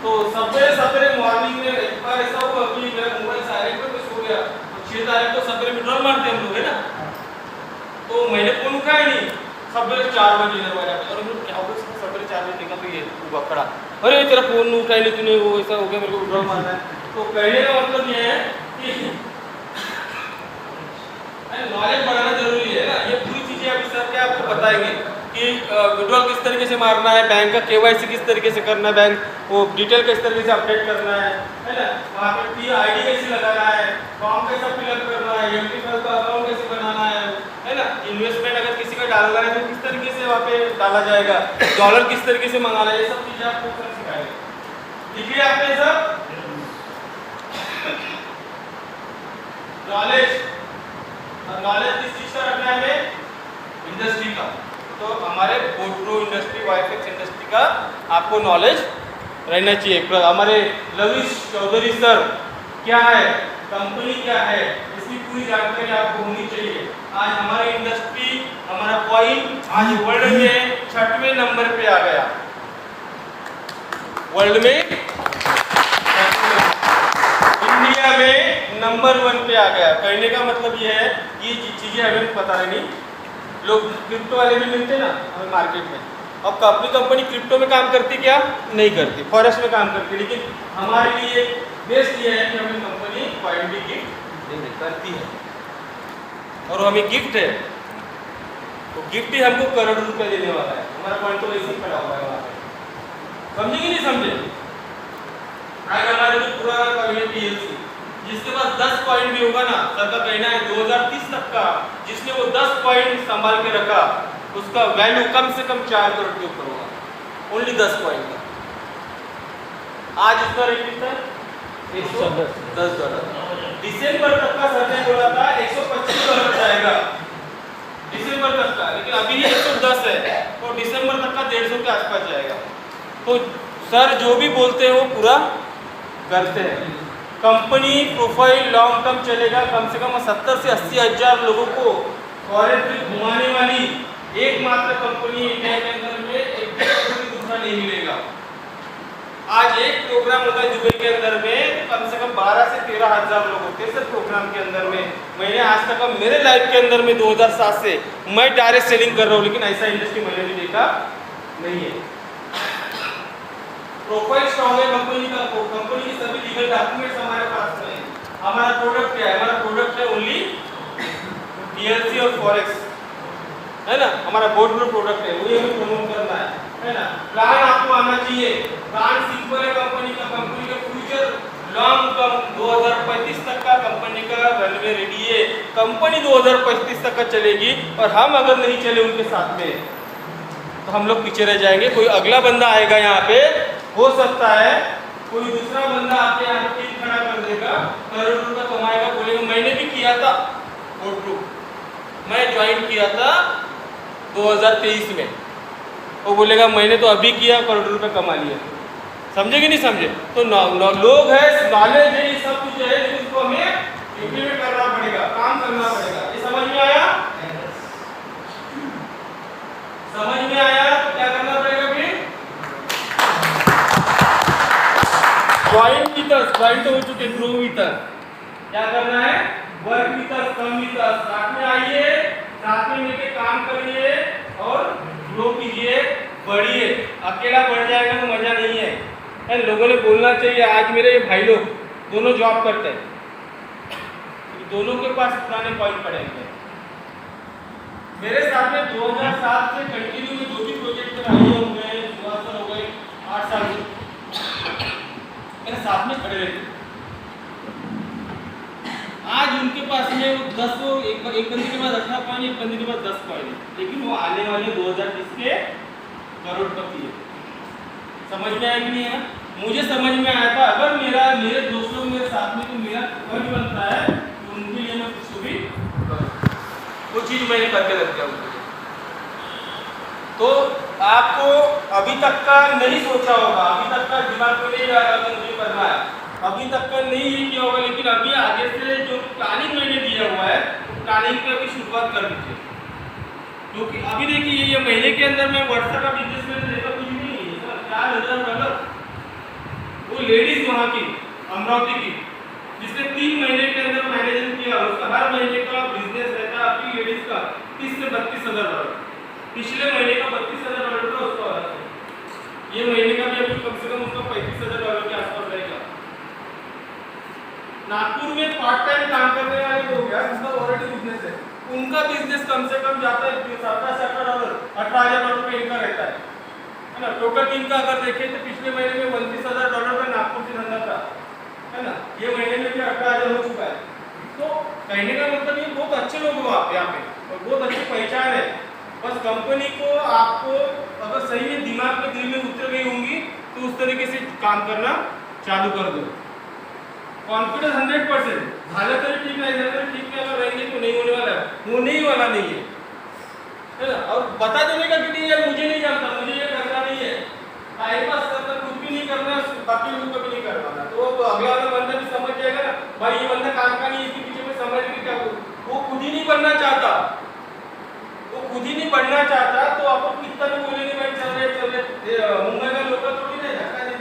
तो सवेरे मॉर्निंग में एक बार ऐसा हुआ कि मेरा 6 तारीख को सवेरे विड्रॉल मारते हैं हम लोग, है ना। तो मैंने फोन उठाया नहीं, सवेरे 4 बजे दरवाजा पे, और क्या हो गया सवेरे 4 बजे देखा तो ये हुआ खड़ा, अरे तेरा फोन उठाया नहीं तूने, वो ऐसा हो गया, मेरे को विड्रॉल मारना है। तो कहने का मतलब ये है कि नॉलेज बढ़ाना जरूरी है ना। ये पूरी चीजें अभी सर क्या आपको बताएंगे कि विड्रॉल किस तरीके से मारना है, बैंक का केवाईसी किस तरीके से करना है, बैंक वो डिटेल किस तरीके से अपडेट करना है ना, वहाँ पे पी आईडी कैसे लगाना है, फॉर्म कैसा फिलअप करना है, एमटी फाइल का अकाउंट कैसे बनाना है ना, इन्वेस्टमेंट अगर किसी का डालना है तो किस तरीके से वहाँ पे डाला जाएगा, डॉलर किस तरीके से मंगाना है, ये सब चीजें आपको सर सिखाएंगे। लिखिए आपने सब नॉलेज, और नॉलेज किस चीज का रखना है हमें, इंडस्ट्री का। तो हमारे बोट्रो इंडस्ट्री, वाईफेक्स इंडस्ट्री का आपको नॉलेज रहना चाहिए। हमारे लविश चौधरी सर क्या है, कंपनी क्या है, इसकी पूरी जानकारी आपको होनी चाहिए। आज हमारी इंडस्ट्री, हमारा पॉइंट आज वर्ल्ड में 6वें नंबर पे आ गया, वर्ल्ड में, इंडिया में नंबर 1 पे आ गया। कहने का मतलब ये है, ये चीजें हमें पता नहीं, लोग क्रिप्टो वाले भी मिलते हैं ना हमें मार्केट में। अब अपनी कंपनी क्रिप्टो में काम करती क्या, नहीं करती, फॉरेक्स में काम करती, लेकिन हमारे लिए बेस्ट ये है कि हमें कंपनी पॉइंट भी गिफ्ट करती है, और हमें गिफ्ट है तो गिफ्ट ही हमको करोड़ रुपए देने वाला है। हमारा पॉइंट तो ऐसे ही खड़ा हुआ है वहाँ पे, समझे कि नहीं समझे। आज हमारे जो पूरा पीएलसी, जिसके पास 10 पॉइंट भी होगा ना, सर का कहना है 2030 तक का, जिसने वो 10 पॉइंट संभाल के रखा, उसका वैल्यू कम से कम 4 करोड़ के ऊपर होगा, ओनली 10 पॉइंट का। आज उसका रेट कितना है, $110। दिसंबर तक का सर ने बोला था $125 जाएगा दिसंबर तक का, लेकिन अभी 110 है, तो दिसंबर तक का 150 के आसपास जाएगा। तो सर जो भी बोलते हैं वो पूरा करते हैं। कंपनी प्रोफाइल लॉन्ग टर्म चलेगा, कम से कम 70 से 80 हजार लोगों को फॉरेन ट्रिप घुमाने वाली एकमात्र कंपनी इंडिया के अंदर में, एक दूसरा नहीं मिलेगा। आज एक प्रोग्राम होता है दुबई के अंदर में, कम से कम 12 से 13 हजार लोग होते हैं सर प्रोग्राम के अंदर में। मैंने आज तक मेरे लाइफ के अंदर में 2007 से मैं डायरेक्ट सेलिंग कर रहा हूँ, लेकिन ऐसा इंडस्ट्री मैंने भी देखा नहीं है। प्रोफाइल स्ट्रॉन्ग है कंपनी का, कंपनी की सभी लीगल डॉक्यूमेंट्स हमारे पास में है। हमारा प्रोडक्ट क्या है, हमारा प्रोडक्ट है ओनली पीएलसी और फॉरेक्स, है ना, हमारा बोर्ड में प्रोडक्ट है, वही हमें प्रमोट करना है ना। प्लान आपको आना चाहिए, प्लान सिंपल है कंपनी का, कंपनी का फ्यूचर लॉन्ग टर्म 2035 तक का कंपनी का रनवे रेडी है, कंपनी 2035 तक का चलेगी, और हम अगर नहीं चले उनके साथ में तो हम लोग पीछे रह जाएंगे। कोई अगला बंदा आएगा यहाँ पे, हो सकता है कोई दूसरा बंदा आपके यहाँ पे टीम खड़ा कर देगा, करोड़ रुपए कमाएगा, बोलेगा मैंने भी किया था बोट्रो, मैं ज्वाइन किया था 2023 में, वो बोलेगा मैंने तो अभी किया, करोड़ रुपए कमा लिया। समझे कि नहीं समझे। तो लोग है, नॉलेज है, ये सब कुछ है, लेकिन इसको हमें इम्प्लीमेंट करना पड़ेगा, काम करना पड़ेगा। ये समझ में आया, समझ में आया तो क्या करना पड़ेगा फिर, ज्वाइन विद अस, ज्वाइन तो हो चुके, ग्रो विद अस, क्या करना है, work with us, come with us, साथ में आइए, साथ में मिलकर काम करिए और ग्रो कीजिए, बढ़िए। अकेला बढ़ जाएगा तो मजा नहीं है। लोगों ने बोलना चाहिए, आज मेरे भाई लोग दोनों जॉब करते हैं, दोनों के पास पुराने पॉइंट पड़े हैं। मेरे साथ में 2007 से कंटिन्यू में जो भी प्रोजेक्ट कराए होंगे, 16 साल हो गए, 8 साल मेरे साथ में खड़े रहते। आज उनके पास में वो 10 एक बंदे के पास 18 पॉइंट, एक बंदे के पास 10 पॉइंट, लेकिन वो आने वाले 2020 के करोड़पति है। समझ में आया कि नहीं है। मुझे समझ में आया था, अगर मेरे दोस्त लोग मेरे साथ में तो मेरा फर्ज बनता है तो उनके लिए मैं कुछ भी करूं, वो चीज मैंने करके रख दिया उनके लिए। तो आपको अभी तक का नहीं सोचा होगा, अभी तक का दिमाग में नहीं आ रहा कि मुझे करना है, अभी तक का नहीं ये किया होगा, लेकिन अभी आगे से जो प्लानिंग मैंने दिया हुआ है, तो प्लानिंग की अभी शुरुआत कर दीजिए। क्योंकि अभी देखिए ये महीने के अंदर में वर्षा का बिजनेस में देखा कुछ भी नहीं है, $4,000। वो लेडीज वहाँ की अमरावती की जिसने 3 महीने के अंदर मैनेजमेंट किया उसका हर महीने का बिजनेस रहता है आपकी लेडीज का 30 से 32,000 डॉलर। पिछले महीने का 32,000 डॉलर का उसका वाला है। ये महीने का भी अभी कम से कम उसका 35,000 डॉलर के आसपास रहेगा। नागपुर में पार्ट टाइम काम करने वाले लोग हैं जिनका ऑलरेडी बिजनेस है, उनका बिजनेस कम से कम जाता है 17,000 डॉलर 18,000 डॉलर का इनका रहता है ना। टोटल इनका अगर देखें तो पिछले महीने में 29,000 डॉलर का नागपुर से धंधा था, है ना। ये महीने में भी 18,000 हो चुका है। तो कहने का मतलब ये बहुत अच्छे लोग हो आप यहाँ पे और बहुत अच्छी पहचान है। बस कंपनी को आपको अगर सही में दिमाग में दिल में उतर गई होंगी तो उस तरीके से काम करना चालू कर दो। कॉन्फिडेंस 100% झालं तरी ठीक नाही झालं तरी ठीक नहीं, अगर रहेंगे तो नहीं होने वाला है, होने ही वाला नहीं है ना। और बता देने का कि नहीं यार मुझे नहीं जानता, मुझे ये करना नहीं है, टाइम पास करना, कुछ भी नहीं करना, बाकी लोगों का भी नहीं करवाना, तो अगला वाला बंदा भी समझ जाएगा ना भाई ये बंदा काम का नहीं, इसके पीछे में समझ भी क्या, वो खुद ही नहीं बनना चाहता, वो खुद ही नहीं बनना चाहता। तो आप कितना भी बोलेंगे भाई चल रहे मुंबई का लोग थोड़ी ना धक्का दे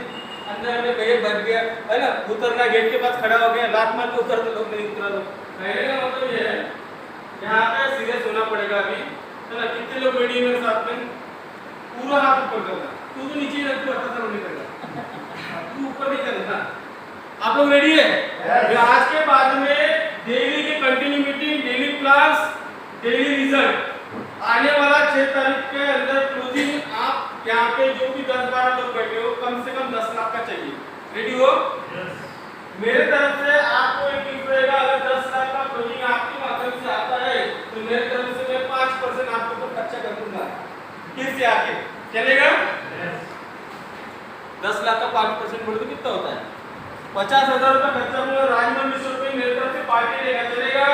अंदर में गए बच गया, है ना, उतरना गेट के पास खड़ा हो गया, लात मार के उतर लोग नहीं उतरा दो। कहने का मतलब ये है यहाँ पे सीरियस होना पड़ेगा अभी, है ना। कितने लोग रेडी मेरे साथ में, पूरा हाथ ऊपर करना, तू तो नीचे रख, तू अच्छा नहीं करना, तू ऊपर नहीं करना। आप लोग रेडी है? आज के बाद में डेली की continue meeting, daily class, daily result, आने वाला 6 तारीख के अंदर क्लोजिंग। आप यहाँ पे जो भी 10-12 लोग बैठे हो कम से कम 10 लाख का चाहिए। रेडी हो? मेरे तरफ से आपको एक टिप रहेगा, अगर 10 लाख का क्लोजिंग आपके माध्यम से आता है तो मेरे तरफ से मैं 5% आपके ऊपर खर्चा कर दूंगा फिर से आके, चलेगा? 10 लाख का 5% बोले तो कितना होता है? 50,000 रुपये खर्चा करूंगा, राजमन मिश्र पे मेरे तरफ से पार्टी देगा, चलेगा?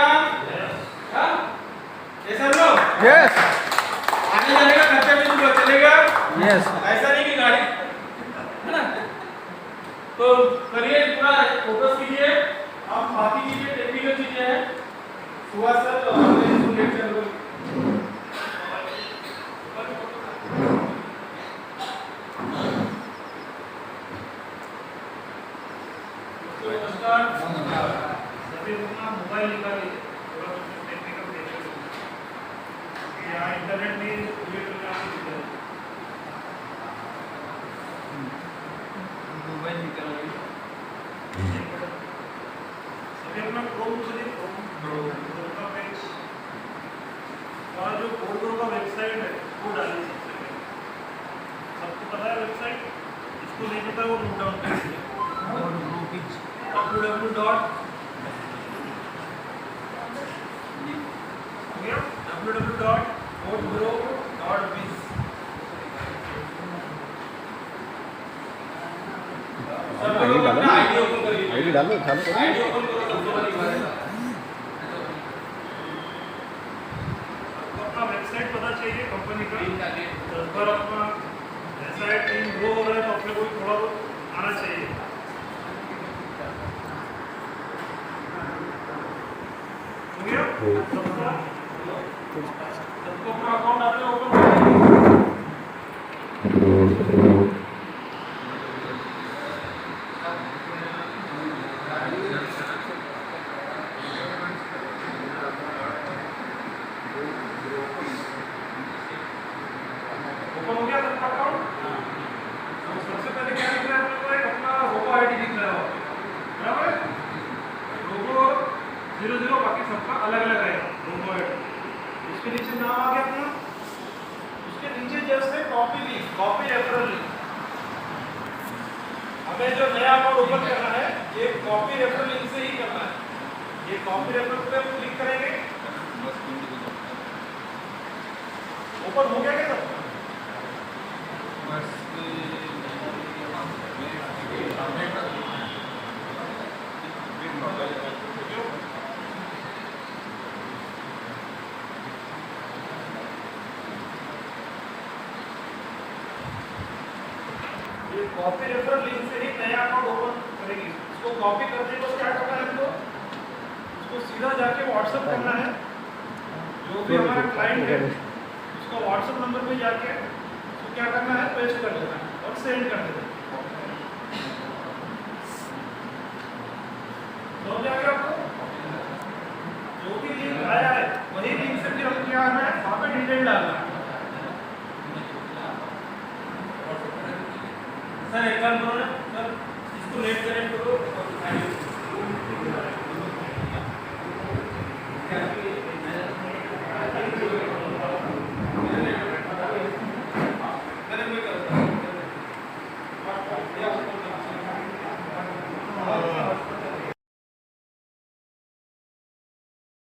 हाँ? ऐसा लो? यस आने जाने का खर्चा भी दूंगा, चलेगा? यस ऐसा नहीं कि गाड़ी, है ना। तो करिए, पूरा फोकस कीजिए, आप बाकी चीजें टेक्निकल चीजें हैं सुबह सर हमने इसको लेक्चर लो। सभी अपना मोबाइल निकालिए, थोड़ा टेक्निकल देखिए, यहाँ इंटरनेट नहीं मोबाइल निकल गई। सभी अपना क्रोम खोलिए, क्रोम का पेज, और जो कोडो का वेबसाइट है वो डालिए सबसे पहले। सबको पता है वेबसाइट, इसको नहीं पता वो नोट डाउन कीजिए। आईडी डालो, चालू करो। आईडी ओपन करो, सबसे बड़ी बात है। अपना वेबसाइट पता चाहिए कंपनी का, 10 बार अपना ऐसा टीम ग्रो हो रहा है तो अपने को थोड़ा बहुत आना चाहिए। हो गया? सबको अपना अकाउंट आपने ओपन कर ओपन हो गया सबका अकाउंट? सबसे पहले क्या दिख रहा है आपको? एक अपना रोबो आईडी दिख रहा है, बराबर है? रोबो 00, बाकी सबका अलग अलग है रोबो आईडी। इसके नीचे नाम आ गया अपना, उसके नीचे जस्ट है copy link, copy referral link. हमें जो नया अकाउंट ओपन करना है ये कॉपी रेफरल लिंक से ही करना है। ये कॉपी रेफरल पे हम क्लिक करेंगे, ओपन हो गया क्या सब? ये कॉपी रेफरल लिंक से ही नया अकाउंट ओपन करेंगे। इसको कॉपी करने को क्या करना है हमको? इसको सीधा जाके व्हाट्सएप करना है, जो भी हमारा क्लाइंट है उसको व्हाट्सएप नंबर पे जाके उसको क्या करना है, पेस्ट कर देना है और सेंड कर देना है। तो समझ में आ गया आपको? जो भी लिंक आया है वही लिंक से फिर हम क्या है वहाँ पे डिटेल डालना है। सर एक काम करो ना सर, इसको नेट कनेक्ट करो और